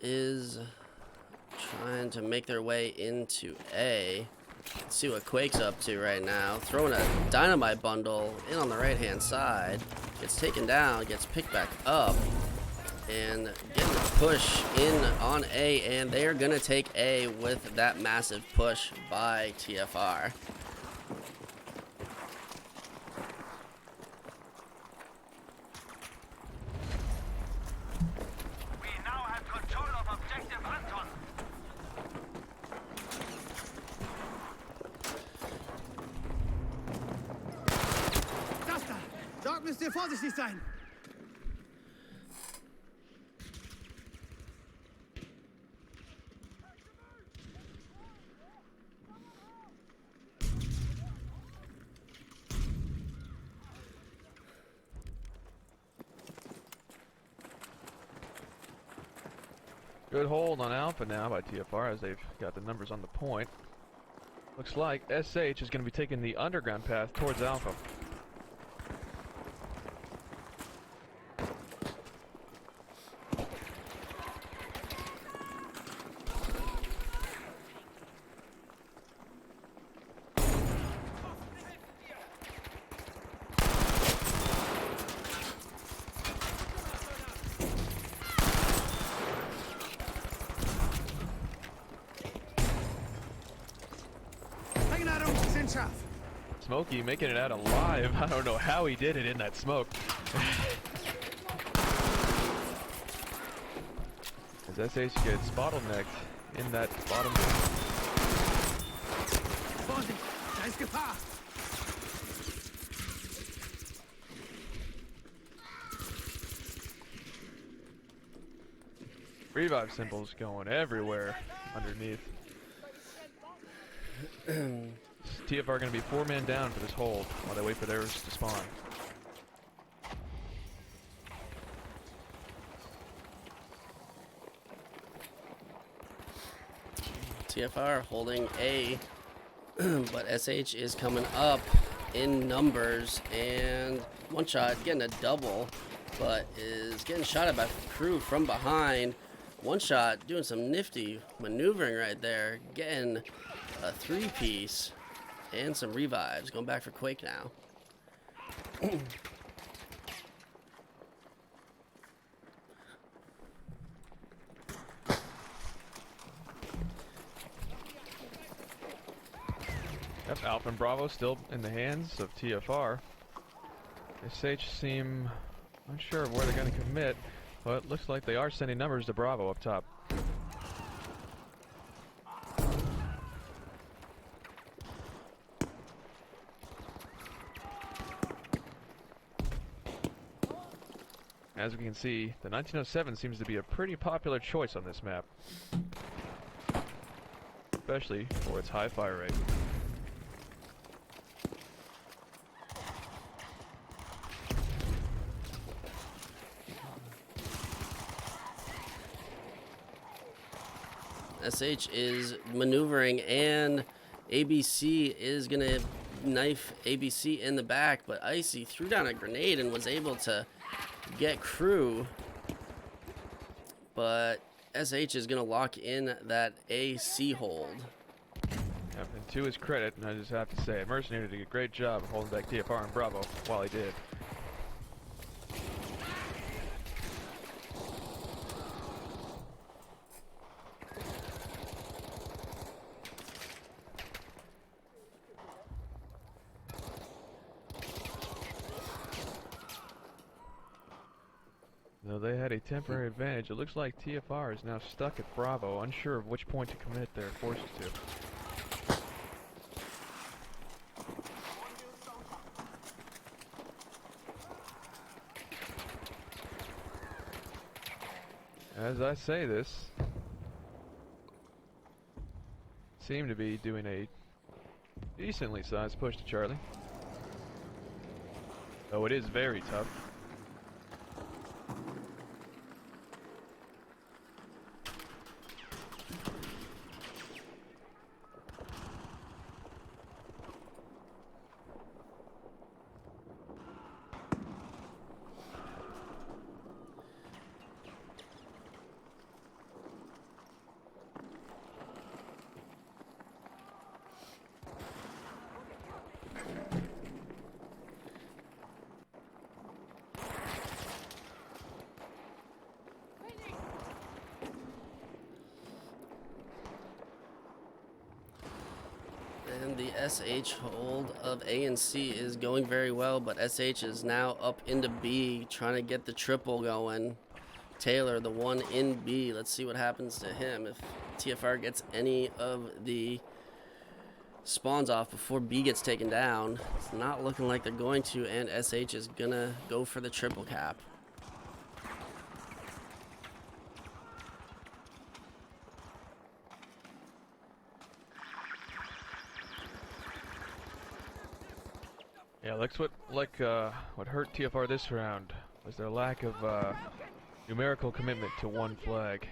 is trying to make their way into A. Let's see what Quake's up to right now. Throwing a dynamite bundle in on the right-hand side. Gets taken down, gets picked back up, and getting a push in on A, and they are going to take A with that massive push by TFR. We now have control of objective Anton. Das da! Dort müsst ihr vorsichtig sein! Good hold on Alpha now by TFR as they've got the numbers on the point. Looks like SH is going to be taking the underground path towards Alpha. Vergnadung sind scharf! Smokey making it out alive. I don't know how he did it in that smoke. As SH gets bottlenecked in that bottom. Vorsicht! Da ist Gefahr! Revive symbols going everywhere underneath. TFR going to be 4-man down for this hold while they wait for theirs to spawn. TFR holding A, but SH is coming up in numbers, and one shot getting a double, but is getting shot at by Crew from behind. One shot doing some nifty maneuvering right there, getting a 3-piece and some revives. Going back for Quake now. Yep, Alpha and Bravo still in the hands of TFR. SH seem unsure of where they're going to commit, but it looks like they are sending numbers to Bravo up top. As we can see, the 1907 seems to be a pretty popular choice on this map, especially for its high fire rate. SH is maneuvering, and ABC is going to knife ABC in the back, but Icy threw down a grenade and was able to get Crew, but SH is going to lock in that AC hold. Yep, and to his credit, and I just have to say, Mercenary did a great job of holding back TFR and Bravo while he did. Though they had a temporary advantage, it looks like TFR is now stuck at Bravo, unsure of which point to commit their forces to. As I say this, seem to be doing a decently sized push to Charlie. Though it is very tough. And the SH hold of A and C is going very well, but SH is now up into B, trying to get the triple going. Taylor, the one in B. Let's see what happens to him if TFR gets any of the spawns off before B gets taken down. It's not looking like they're going to, and SH is going to go for the triple cap. Yeah, what hurt TFR this round was their lack of numerical commitment to one flag,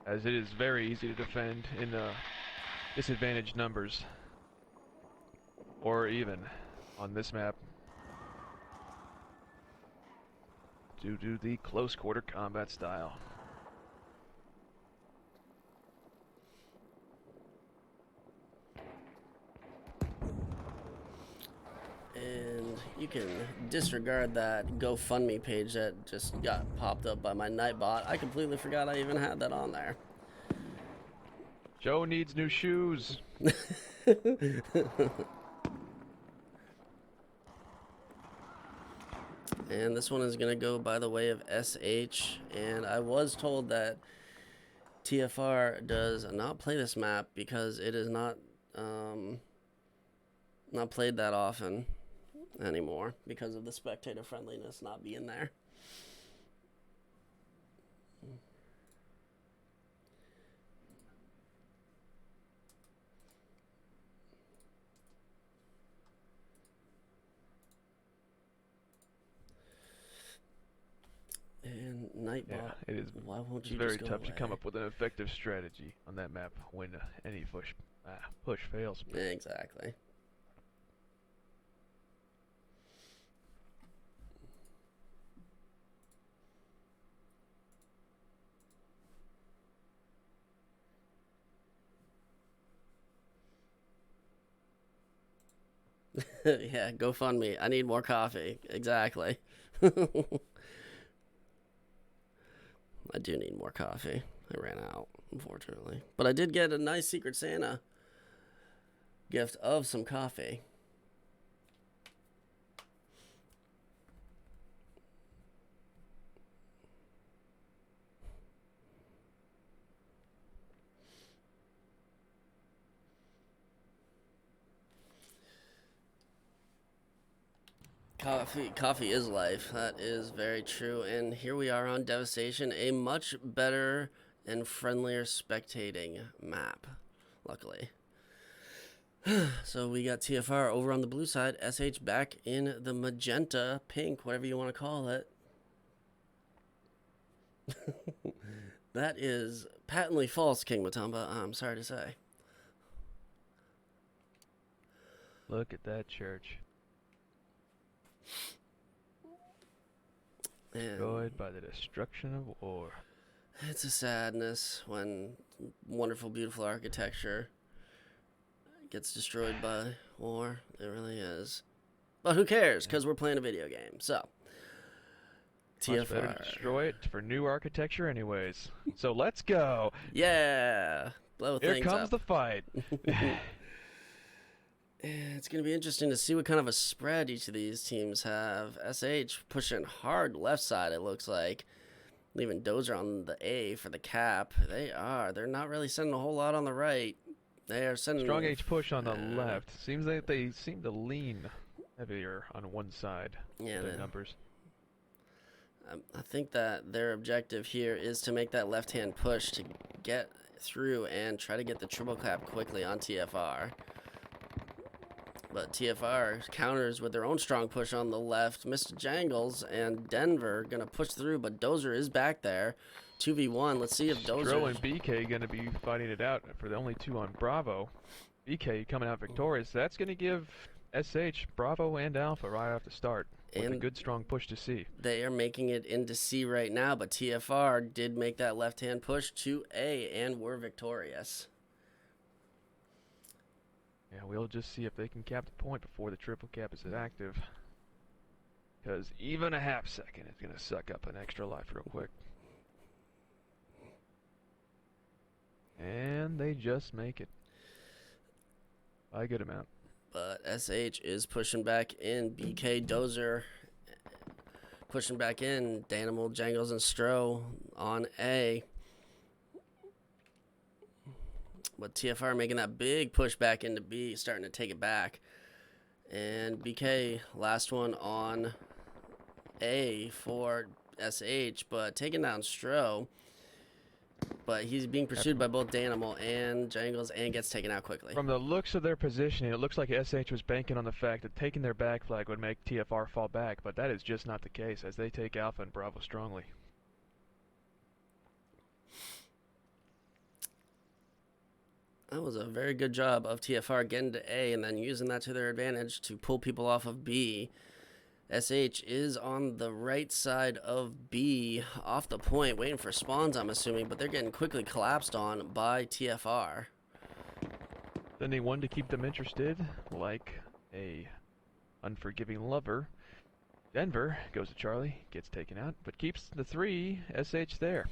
as it is very easy to defend in disadvantaged numbers, or even on this map due to the close quarter combat style. And you can disregard that GoFundMe page that just got popped up by my Nightbot. I completely forgot I even had that on there. Joe needs new shoes. And this one is going to go by the way of SH. And I was told that TFR does not play this map because it is not played that often anymore because of the spectator friendliness not being there. And Nightbot, Yeah, it is. why won't It's you very just go tough to away? come up with an effective strategy on that map when any push fails. Exactly. Yeah, GoFundMe. I need more coffee. Exactly. I do need more coffee. I ran out, unfortunately. But I did get a nice Secret Santa gift of some coffee. Coffee is life. That is very true. And here we are on Devastation, a much better and friendlier spectating map, luckily. So we got TFR over on the blue side, SH back in the magenta, pink, whatever you want to call it. That is patently false, King Matamba, I'm sorry to say. Look at that church. Destroyed by the destruction of war. It's a sadness when wonderful, beautiful architecture gets destroyed by war. It really is. But who cares? Because we're playing a video game. So, Much better to destroy it for new architecture anyways. So let's go. Yeah. Blow Here things comes up. the fight. It's going to be interesting to see what kind of a spread each of these teams have. SH pushing hard left side, it looks like. Leaving Dozer on the A for the cap. They're not really sending a whole lot on the right. They are sending... Strong H push on the left. Seems like they seem to lean heavier on one side. Yeah, the numbers. I think that their objective here is to make that left-hand push to get through and try to get the triple cap quickly on TFR. But TFR counters with their own strong push on the left. Mr. Jangles and Denver going to push through, but Dozer is back there. 2v1. Let's see if Dozer... Stro and BK going to be fighting it out for the only two on Bravo. BK coming out victorious. That's going to give SH, Bravo, and Alpha right off the start. With a good, strong push to C. They are making it into C right now, but TFR did make that left-hand push to A and were victorious. Yeah, we'll just see if they can cap the point before the triple cap is active. Because even a half second is going to suck up an extra life real quick. And they just make it. By a good amount. But SH is pushing back in. BK Dozer pushing back in. Danimal, Jangles, and Stro on A. But TFR making that big push back into B, starting to take it back. And BK, last one on A for SH, but taking down Stro. But he's being pursued by both Danimal and Jangles and gets taken out quickly. From the looks of their positioning, it looks like SH was banking on the fact that taking their back flag would make TFR fall back, but that is just not the case as they take Alpha and Bravo strongly. That was a very good job of TFR getting to A and then using that to their advantage to pull people off of B. SH is on the right side of B, off the point, waiting for spawns, I'm assuming, but they're getting quickly collapsed on by TFR. Then they wanted to keep them interested, like a unforgiving lover. Denver goes to Charlie, gets taken out, but keeps the 3 SH there.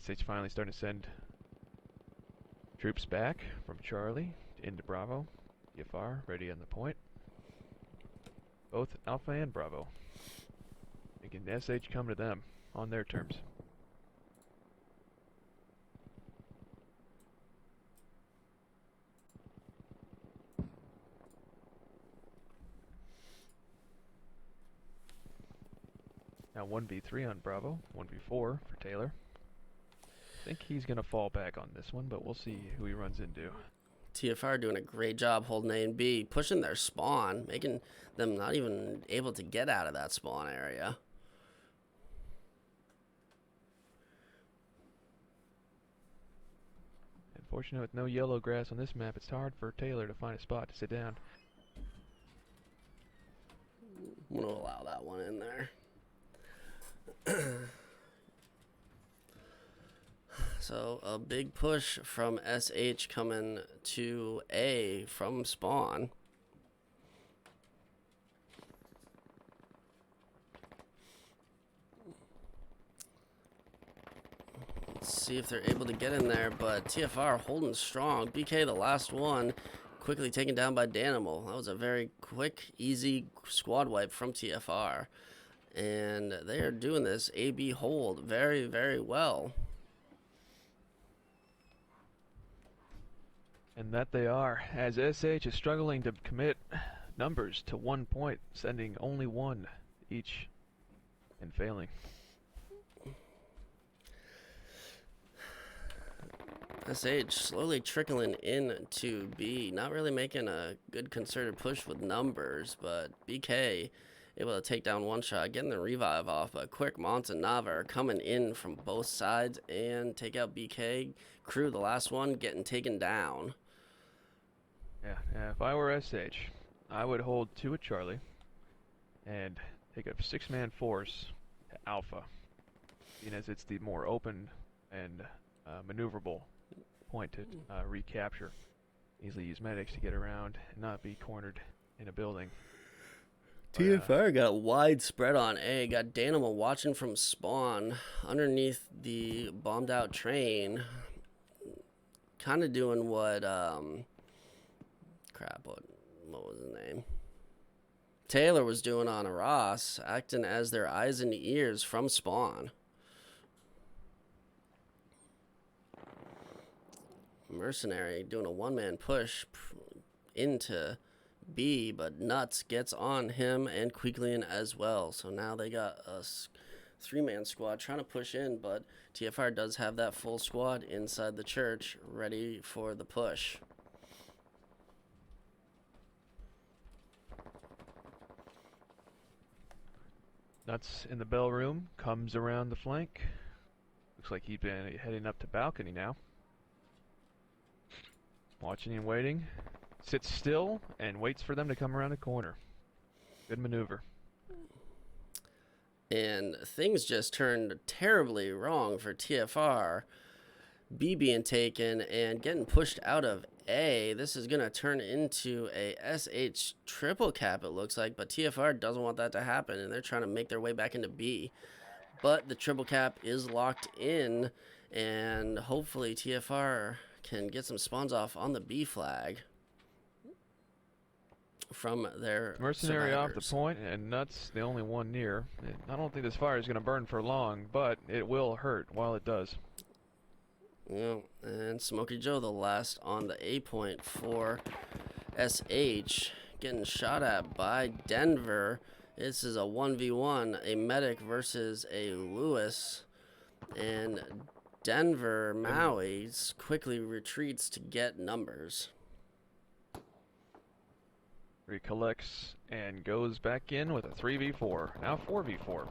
SH finally starting to send troops back from Charlie into Bravo. TFR ready on the point. Both Alpha and Bravo. Making SH come to them on their terms. Now 1v3 on Bravo, 1v4 for Taylor. I think he's going to fall back on this one, but we'll see who he runs into. TFR doing a great job holding A and B, pushing their spawn, making them not even able to get out of that spawn area. Unfortunately, with no yellow grass on this map, it's hard for Taylor to find a spot to sit down. I'm going to allow that one in there. So a big push from SH coming to A from spawn. Let's see if they're able to get in there, but TFR holding strong. BK, the last one, quickly taken down by Danimal. That was a very quick, easy squad wipe from TFR. And they are doing this AB hold very, very well. And that they are, as SH is struggling to commit numbers to 1 point, sending only 1 each and failing. SH slowly trickling into B, not really making a good concerted push with numbers, but BK able to take down one shot, getting the revive off, but quick Mont and Nava are coming in from both sides and take out BK. Crew, the last one, getting taken down. Yeah, if I were SH, I would hold 2 at Charlie and take a 6-man force to Alpha, seeing as it's the more open and maneuverable point to recapture. Easily use medics to get around and not be cornered in a building. TFR got widespread on A, got Danimal watching from spawn underneath the bombed out train, kind of doing what what was his name? Taylor was doing on a Ross, acting as their eyes and ears from spawn. Mercenary doing a one-man push into B, but Nuts gets on him and Queeklian as well. So now they got a 3-man squad trying to push in, but TFR does have that full squad inside the church ready for the push. Nuts in the bell room, comes around the flank. Looks like he's been heading up to balcony now. Watching and waiting. Sits still and waits for them to come around the corner. Good maneuver. And things just turned terribly wrong for TFR. B being taken and getting pushed out of A. This is going to turn into a SH triple cap, it looks like, but TFR doesn't want that to happen, and they're trying to make their way back into B. But the triple cap is locked in, and hopefully TFR can get some spawns off on the B flag from their Mercenary survivors. off the point, and Nuts the only one near. I don't think this fire is going to burn for long, but it will hurt while it does. Yeah, and Smokey Joe, the last on the A point for SH, getting shot at by Denver. This is a 1v1, a medic versus a Lewis, and Denver Maui quickly retreats to get numbers. Recollects and goes back in with a 3v4, now 4v4.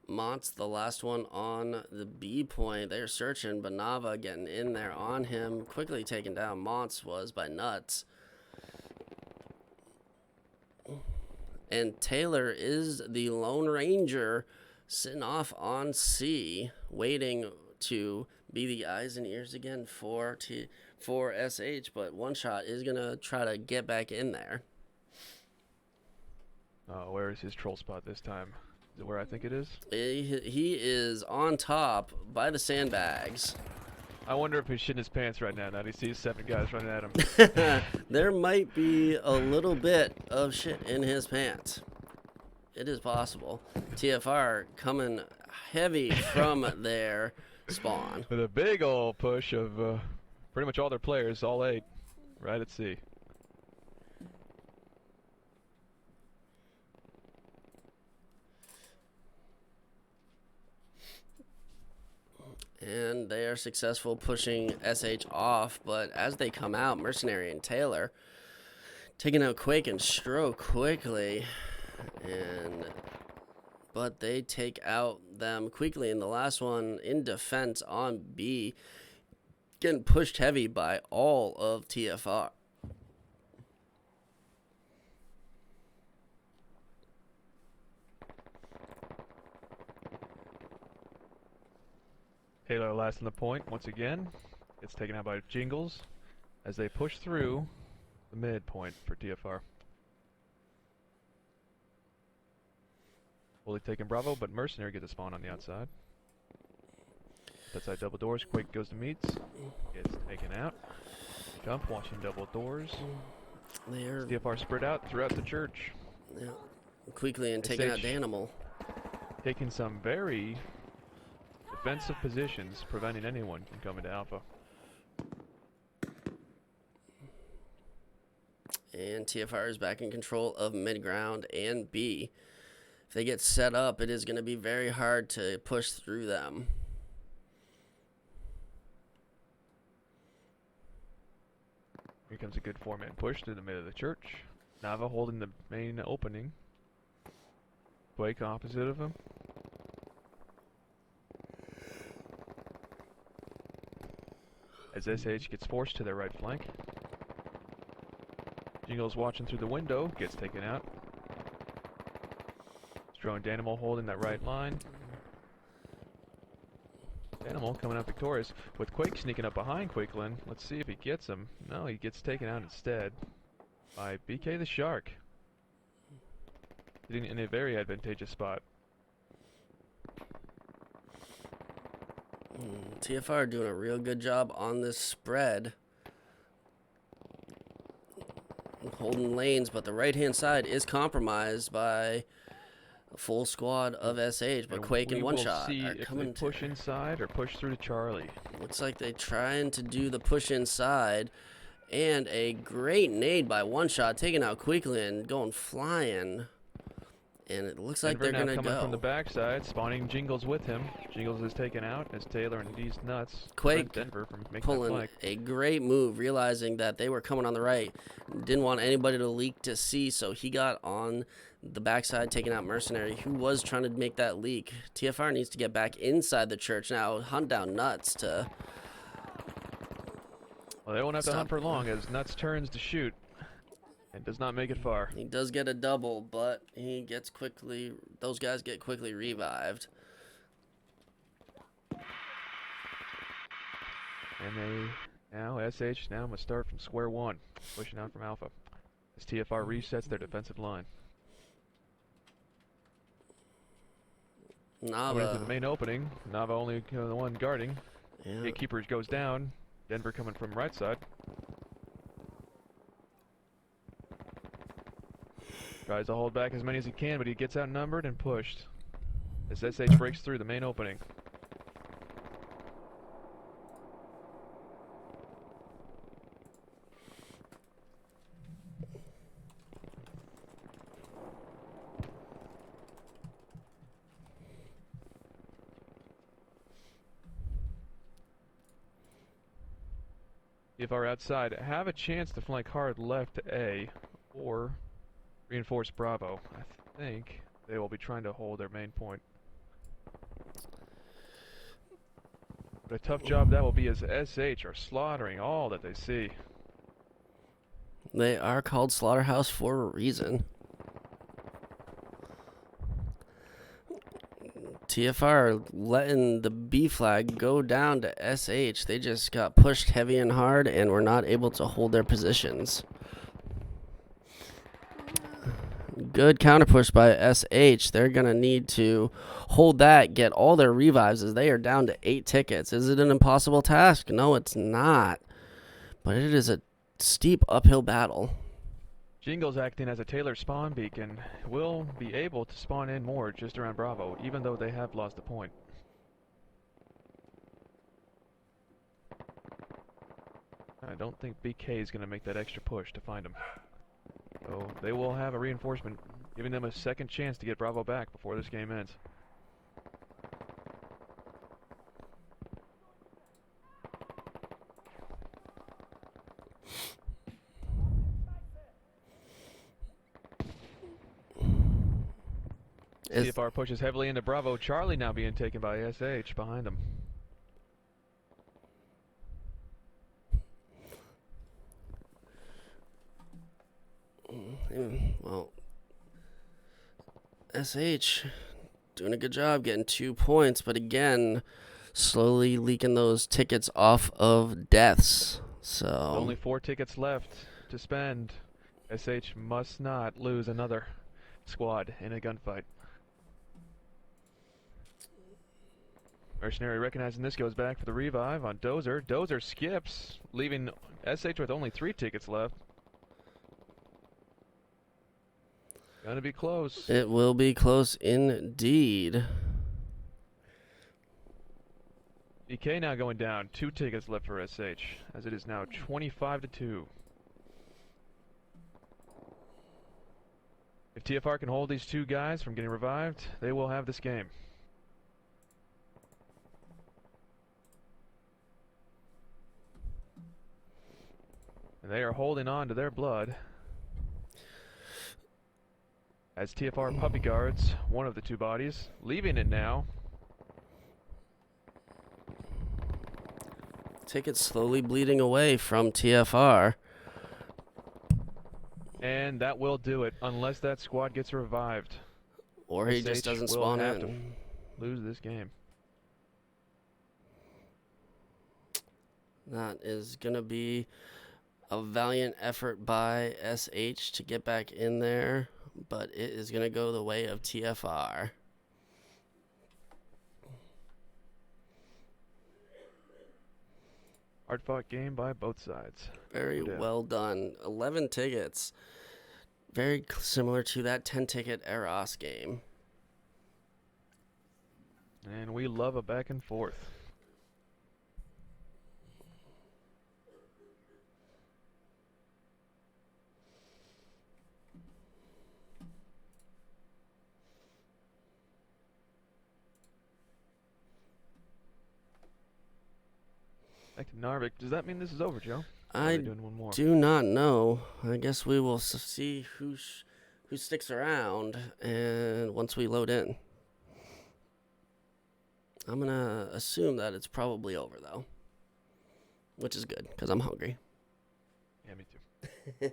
Mont's the last one on the B point. They're searching, but Nava getting in there on him. Quickly taken down. Mont's was by Nuts. And Taylor is the Lone Ranger sitting off on C, waiting to be the eyes and ears again for SH, but One Shot is going to try to get back in there. Where is his troll spot this time? Is it where I think it is? He is on top by the sandbags. I wonder if he's shitting his pants right now. Now he sees 7 guys running at him. There might be a little bit of shit in his pants. It is possible. TFR coming heavy from their spawn. With a big old push of pretty much all their players, all 8, right at sea. And they are successful pushing SH off, but as they come out, Mercenary and Taylor taking out Quake and Stro quickly, but they take out them quickly in the last one in defense on B, getting pushed heavy by all of TFR. Taylor last on the point once again. Gets taken out by Jingles as they push through the midpoint for TFR. Fully taken Bravo, but Mercenary gets a spawn on the outside. Outside double doors, Quake goes to meets. Gets taken out. Jump, watching double doors. They're TFR spread out throughout the church. yeah, quickly and taking out Danimal. Taking some very defensive positions, preventing anyone from coming to Alpha. And TFR is back in control of mid-ground and B. If they get set up, it is going to be very hard to push through them. Here comes a good 4-man push through the middle of the church. Nava holding the main opening. Quake opposite of him. As SH gets forced to their right flank. Jingles watching through the window, gets taken out. Stro and Danimal holding that right line. Danimal coming out victorious with Quake sneaking up behind Quakelin. Let's see if he gets him. No, he gets taken out instead by BK the Shark. Sitting in a very advantageous spot. TFR doing a real good job on this spread. Holding lanes, but the right-hand side is compromised by a full squad of SH, but Quake and One Shot are coming to push inside or push through to Charlie. Looks like they're trying to do the push inside, and a great nade by One Shot, taking out quickly and going flying. And it looks like they're going to go. Coming from the backside, spawning Jingles with him. Jingles is taken out as Taylor and D's Nuts Quake Denver from making pulling a great move, realizing that they were coming on the right. Didn't want anybody to leak to see, so he got on the backside, taking out Mercenary, who was trying to make that leak. TFR needs to get back inside the church now, hunt down Nuts to... Well, they won't have to hunt for long as Nuts turns to shoot. And does not make it far. He does get a double, but he gets quickly... Those guys get quickly revived. And now SH now must start from square one, pushing out from Alpha. As TFR resets their defensive line. Coming into the main opening, Nava only the one guarding. Yeah. Gatekeepers goes down. Denver coming from right side. Tries to hold back as many as he can, but he gets outnumbered and pushed. As SH breaks through the main opening. If our outside have a chance to flank hard left to A or reinforce Bravo, I think they will be trying to hold their main point. But a tough job that will be as SH are slaughtering all that they see. They are called Slaughterhouse for a reason. TFR letting the B flag go down to SH. They just got pushed heavy and hard and were not able to hold their positions. Good counter push by SH. They're going to need to hold that, get all their revives as they are down to 8 tickets. Is it an impossible task? No, it's not. But it is a steep uphill battle. Jingle's acting as a Taylor spawn beacon, will be able to spawn in more just around Bravo, even though they have lost a point. I don't think BK is going to make that extra push to find him. So they will have a reinforcement, giving them a second chance to get Bravo back before this game ends. TFR pushes heavily into Bravo. Charlie now being taken by SH behind him. Well, SH doing a good job getting 2 points, but again, slowly leaking those tickets off of deaths. So only 4 tickets left to spend. SH must not lose another squad in a gunfight. Mercenary recognizing this goes back for the revive on Dozer. Dozer skips, leaving SH with only 3 tickets left. Gonna be close. It will be close indeed. BK now going down. 2 tickets left for SH, as it is now 25-2. If TFR can hold these 2 guys from getting revived, they will have this game. And they are holding on to their blood. As TFR puppy guards one of the 2 bodies, leaving it now. Tickets slowly bleeding away from TFR. And that will do it, unless that squad gets revived. Or he just doesn't spawn in. To lose this game. That is going to be a valiant effort by SH to get back in there, but it is going to go the way of TFR. Hard-fought game by both sides. Very well done. 11 tickets. Very similar to that 10-ticket Eros game. And we love a back and forth. Back to Narvik. Does that mean this is over, Joe? I do not know. I guess we will see who sticks around, and once we load in. I'm going to assume that it's probably over, though, which is good, because I'm hungry. Yeah, me too.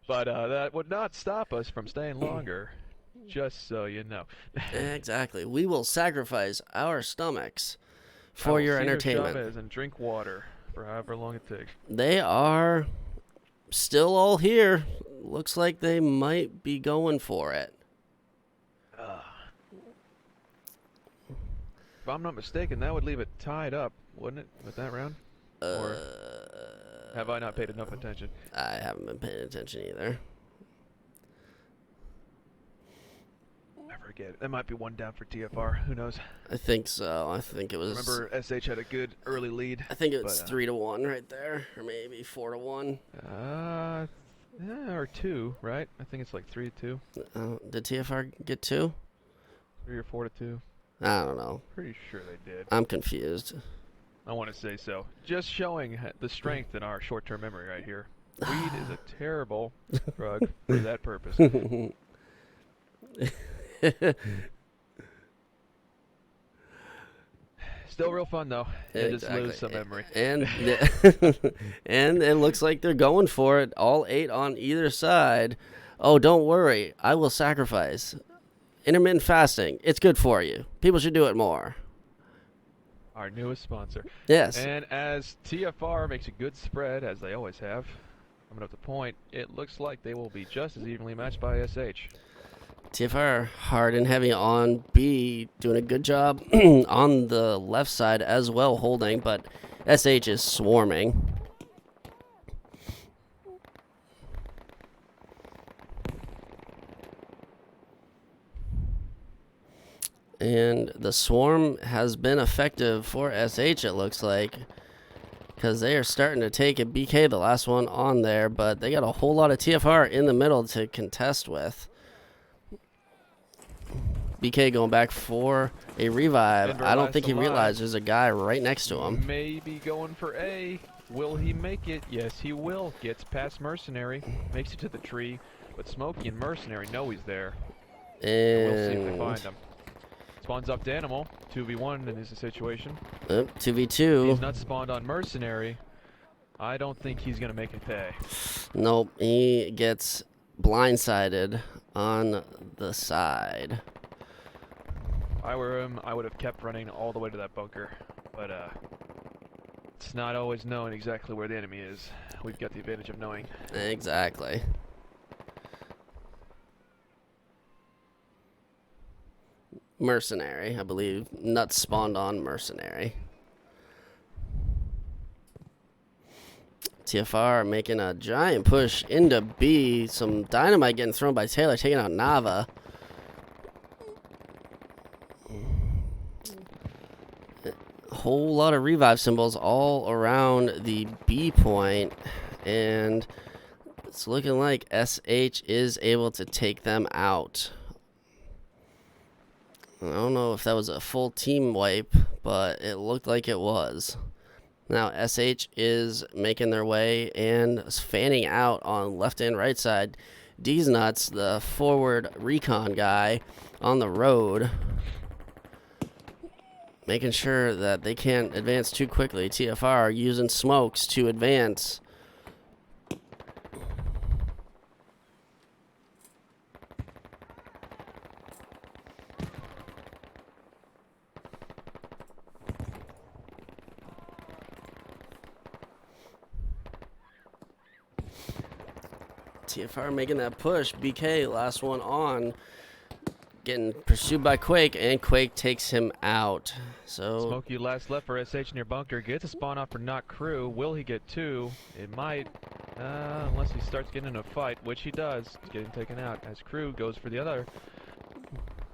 But that would not stop us from staying longer, just so you know. Exactly. We will sacrifice our stomachs for your see entertainment. Chavez and drink water for however long it takes. They are still all here. Looks like they might be going for it. If I'm not mistaken, that would leave it tied up, wouldn't it, with that round? Or have I not paid enough attention? I haven't been paying attention either. I forget. That might be one down for TFR. Who knows? I think so. I think it was. Remember, SH had a good early lead. I think it was 3-1 right there, or maybe 4-1. Yeah, or 2, right? I think it's like 3-2. Did TFR get 2? 3 or 4-2. I don't know. Pretty sure they did. I'm confused. I want to say so. Just showing the strength in our short-term memory right here. Weed is a terrible drug for that purpose. Still real fun though. You just lose some memory. And and it looks like they're going for it. All 8 on either side. Oh, don't worry. I will sacrifice. Intermittent fasting. It's good for you. People should do it more. Our newest sponsor. Yes. And as TFR makes a good spread, as they always have, coming up to point, it looks like they will be just as evenly matched by SH. TFR hard and heavy on B, doing a good job on the left side as well, holding, but SH is swarming. And the swarm has been effective for SH, it looks like, because they are starting to take it. BK, the last one on there, but they got a whole lot of TFR in the middle to contest with. BK going back for a revive. I don't think he realized there's a guy right next to him. Maybe going for A. Will he make it? Yes, he will. Gets past Mercenary. Makes it to the tree. But Smokey and Mercenary know he's there. And we'll see if they find him. Spawns up to Animal. 2v1 in this situation. 2v2. He's not spawned on Mercenary. I don't think he's going to make it pay. Nope. He gets blindsided on the side. If I were him, I would have kept running all the way to that bunker. But it's not always knowing exactly where the enemy is. We've got the advantage of knowing. Exactly. Mercenary, I believe. Nuts spawned on Mercenary. TFR making a giant push into B. Some dynamite getting thrown by Taylor, taking out Nava. A whole lot of revive symbols all around the B point, and it's looking like SH is able to take them out. I don't know if that was a full team wipe, but it looked like it was. Now SH is making their way and fanning out on left and right side. D's Nuts, the forward recon guy on the road, making sure that they can't advance too quickly. TFR using smokes to advance. TFR making that push. BK, last one on. Getting pursued by Quake, and Quake takes him out. So Smokey last left for SH near bunker. Gets a spawn off for Not Crew. Will he get 2? It might, unless he starts getting in a fight, which he does. He's getting taken out as Crew goes for the other.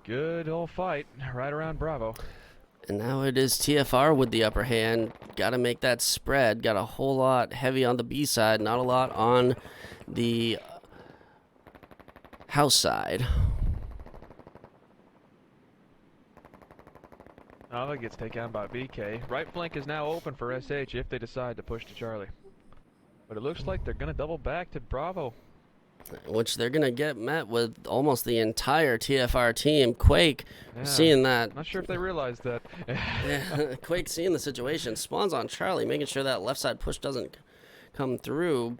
Good old fight right around Bravo. And now it is TFR with the upper hand. Got to make that spread. Got a whole lot heavy on the B side, not a lot on the house side. Nava gets taken out by BK. Right flank is now open for SH if they decide to push to Charlie. But it looks like they're going to double back to Bravo. Which they're going to get met with almost the entire TFR team. Quake, seeing that. Not sure if they realized that. Yeah, Quake seeing the situation. Spawns on Charlie, making sure that left side push doesn't come through.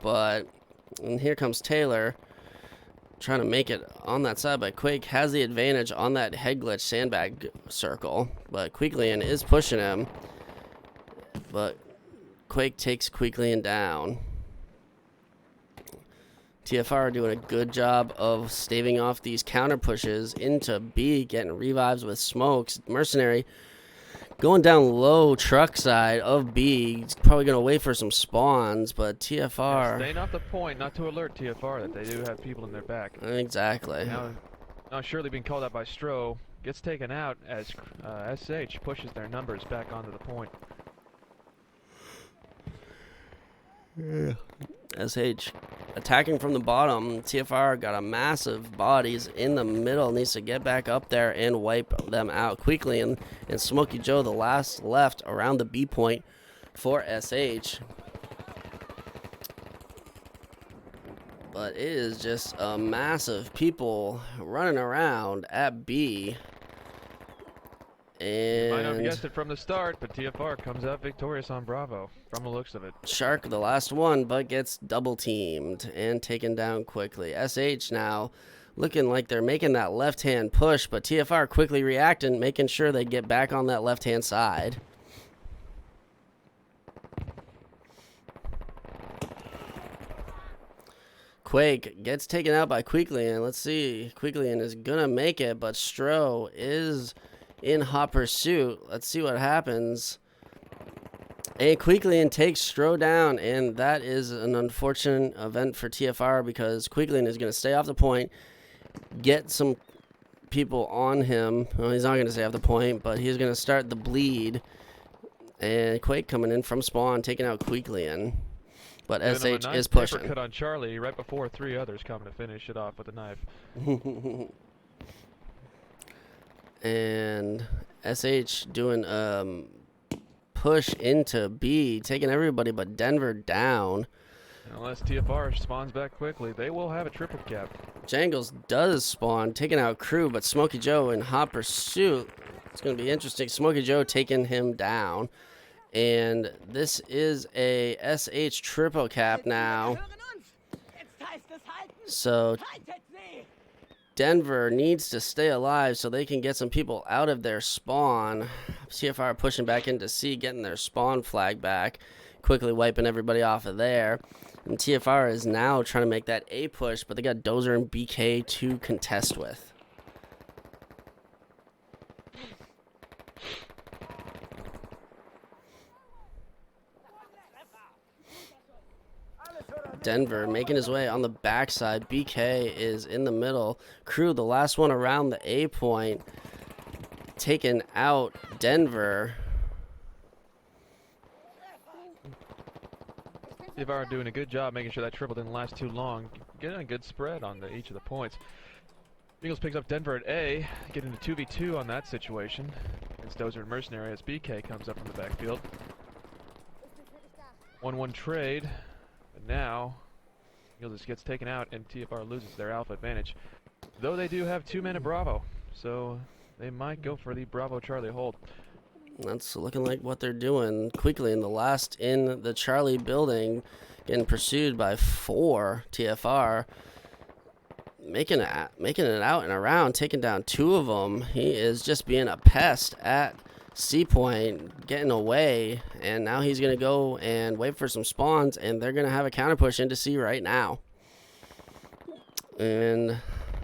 And here comes Taylor, trying to make it on that side, but Quake has the advantage on that head glitch sandbag circle. But Quicklian is pushing him. but Quake takes Quickly down. TFR doing a good job of staving off these counter pushes into B, getting revives with smokes. Mercenary going down low truck side of B. He's probably going to wait for some spawns, but TFR... Staying off the point, not to alert TFR that they do have people in their back. Exactly. Now Shirley being called out by Stro gets taken out as SH pushes their numbers back onto the point. Yeah. SH attacking from the bottom. TFR got a massive bodies in the middle. Needs to get back up there and wipe them out quickly. And Smokey Joe, the last left around the B point for SH. But it is just a massive people running around at B. And might have guessed it from the start, but TFR comes out victorious on Bravo, from the looks of it. Shark, the last one, but gets double teamed and taken down quickly. SH now looking like they're making that left-hand push, but TFR quickly reacting, making sure they get back on that left-hand side. Quake gets taken out by Quickly, and let's see. Quickly is going to make it, but Stro is in hot pursuit. Let's see what happens. And Quickly takes Stro down, and that is an unfortunate event for TFR because Quickly is going to stay off the point, get some people on him. Well, he's not going to stay off the point, but he's going to start the bleed. And Quake coming in from spawn, taking out Quickly. But SH is pushing. Cut on Charlie right before 3 others come to finish it off with a knife. And SH doing push into B, taking everybody but Denver down. Unless TFR spawns back quickly, they will have a triple cap. Jangles does spawn, taking out Crew, but Smokey Joe in hot pursuit. It's going to be interesting. Smokey Joe taking him down. And this is a SH triple cap now. So Denver needs to stay alive so they can get some people out of their spawn. TFR pushing back into C, getting their spawn flag back, quickly wiping everybody off of there. And TFR is now trying to make that A push, but they got Dozer and BK to contest with. Denver making his way on the backside. BK is in the middle. Crew, the last one around the A point, taking out Denver. TFR doing a good job making sure that triple didn't last too long. Getting a good spread on each of the points. Eagles picks up Denver at A, getting to 2v2 on that situation. Against Dozer and Mercenary as BK comes up from the backfield. 1-1 trade. Now, Eagles gets taken out and TFR loses their alpha advantage. Though they do have 2 men at Bravo, so they might go for the Bravo Charlie hold. That's looking like what they're doing quickly. In the last in the Charlie building, getting pursued by 4 TFR. Making it out and around, taking down 2 of them. He is just being a pest at C point, getting away, and now he's going to go and wait for some spawns, and they're going to have a counter push into C right now. And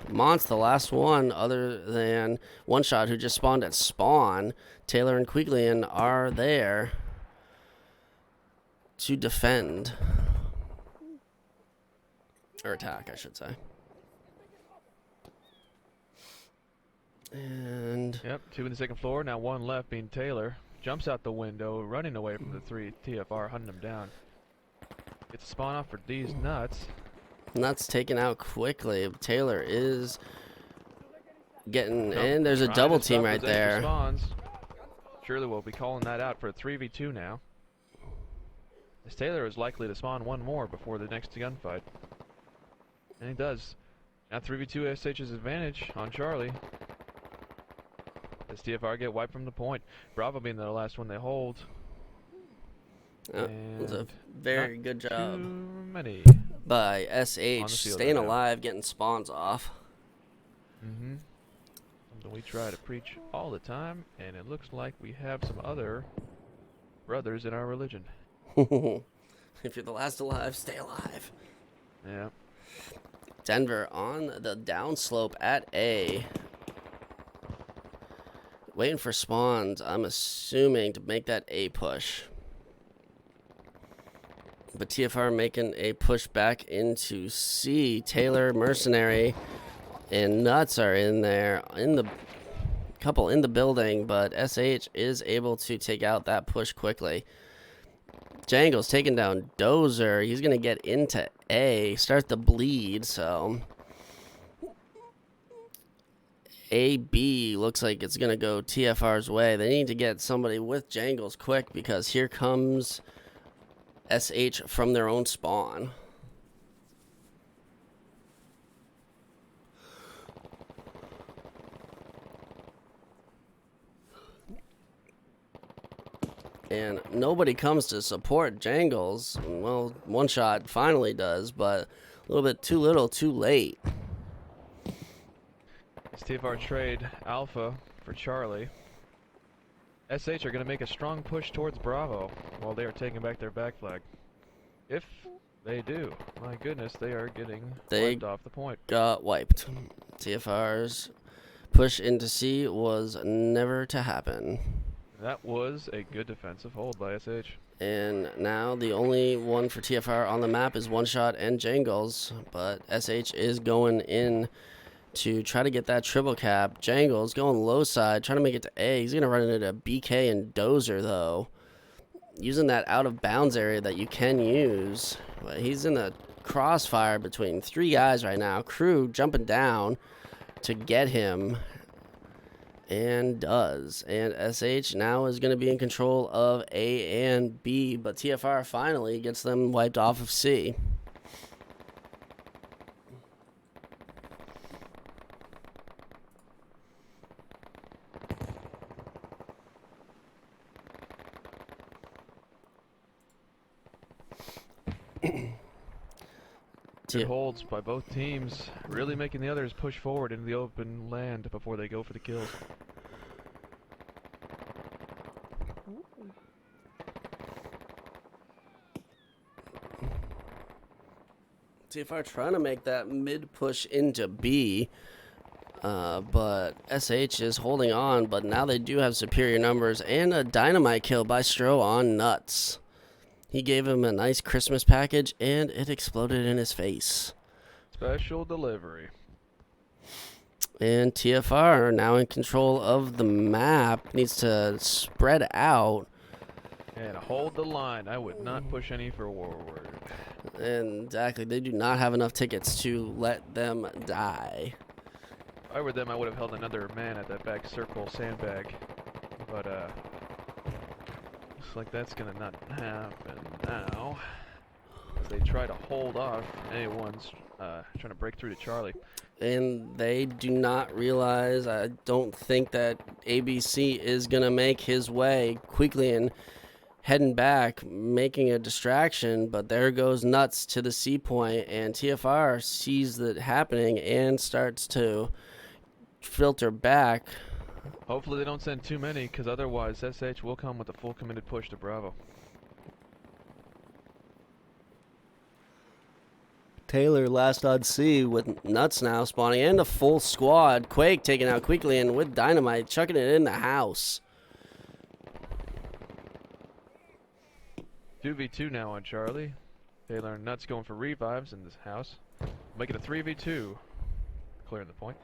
Mont's the last one other than One Shot, who just spawned at spawn. Taylor and Quiglian are there to defend. Or attack, I should say. And yep, 2 in the second floor, now 1 left being Taylor. Jumps out the window, running away from the 3 TFR, hunting him down. Gets a spawn off for these nuts. Nuts taken out quickly. Taylor is getting, and there's a double team right there. Spawns. Surely we'll be calling that out for a 3v2 now. As Taylor is likely to spawn 1 more before the next gunfight. And he does. Now 3v2 SH's advantage on Charlie. As TFR get wiped from the point. Bravo being the last one they hold. It was a very good job many by SH, staying alive, getting spawns off. Something we try to preach all the time, and it looks like we have some other brothers in our religion. If you're the last alive, stay alive. Yeah. Denver on the downslope at A. Waiting for spawns, I'm assuming, to make that A push. But TFR making a push back into C. Taylor, Mercenary, and Nuts are in there. Couple in the building, but SH is able to take out that push quickly. Jangle's taking down Dozer. He's going to get into A, start the bleed, so AB looks like it's going to go TFR's way. They need to get somebody with Jangles quick because here comes SH from their own spawn. And nobody comes to support Jangles. Well, One Shot finally does, but a little bit too little, too late. It's TFR trade Alpha for Charlie. SH are going to make a strong push towards Bravo while they are taking back their back flag. If they do, my goodness, they are getting wiped off the point. Got wiped. TFR's push into C was never to happen. That was a good defensive hold by SH. And now the only one for TFR on the map is One Shot and Jangles, but SH is going in to try to get that triple cap. Jangles going low side, trying to make it to A. He's going to run into BK and Dozer, though. Using that out of bounds area that you can use. But he's in the crossfire between three guys right now. Crew jumping down to get him. And does. And SH now is going to be in control of A and B. But TFR finally gets them wiped off of C. Good holds by both teams, really making the others push forward into the open land before they go for the kills. TFR trying to make that mid push into B, but SH is holding on, but now they do have superior numbers and a dynamite kill by Stro on Nuts. He gave him a nice Christmas package, and it exploded in his face. Special delivery. And TFR, now in control of the map, needs to spread out. And hold the line. I would not push any forward. And exactly, they do not have enough tickets to let them die. If I were them, I would have held another man at that back circle sandbag. But, looks like that's gonna not happen now. As they try to hold off anyone's trying to break through to Charlie. And they do not realize, I don't think that ABC is going to make his way quickly and heading back, making a distraction, but there goes Nuts to the C point, and TFR sees that happening and starts to filter back. Hopefully they don't send too many, because otherwise SH will come with a full committed push to Bravo. Taylor last on C with Nuts now spawning and a full squad. Quake taken out quickly and with Dynamite chucking it in the house. 2v2 now on Charlie. Taylor and Nuts going for revives in this house. Make it a 3v2. Clearing the point.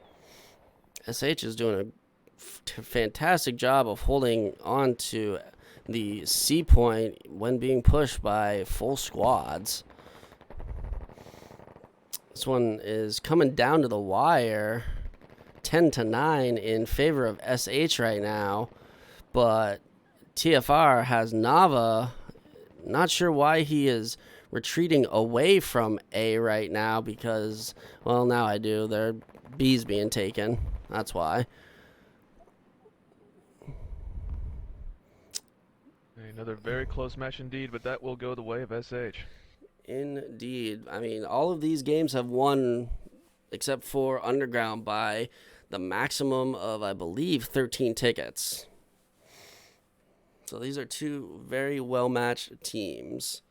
SH is doing a fantastic job of holding on to the C point when being pushed by full squads. This one is coming down to the wire, 10-9 in favor of SH right now, but TFR has Nava. Not sure why he is retreating away from A right now because, well, now I do. Their B's being taken. That's why. Another very close match indeed, but that will go the way of SH. Indeed. I mean, all of these games have won, except for Underground, by the maximum of, I believe, 13 tickets. So these are two very well-matched teams.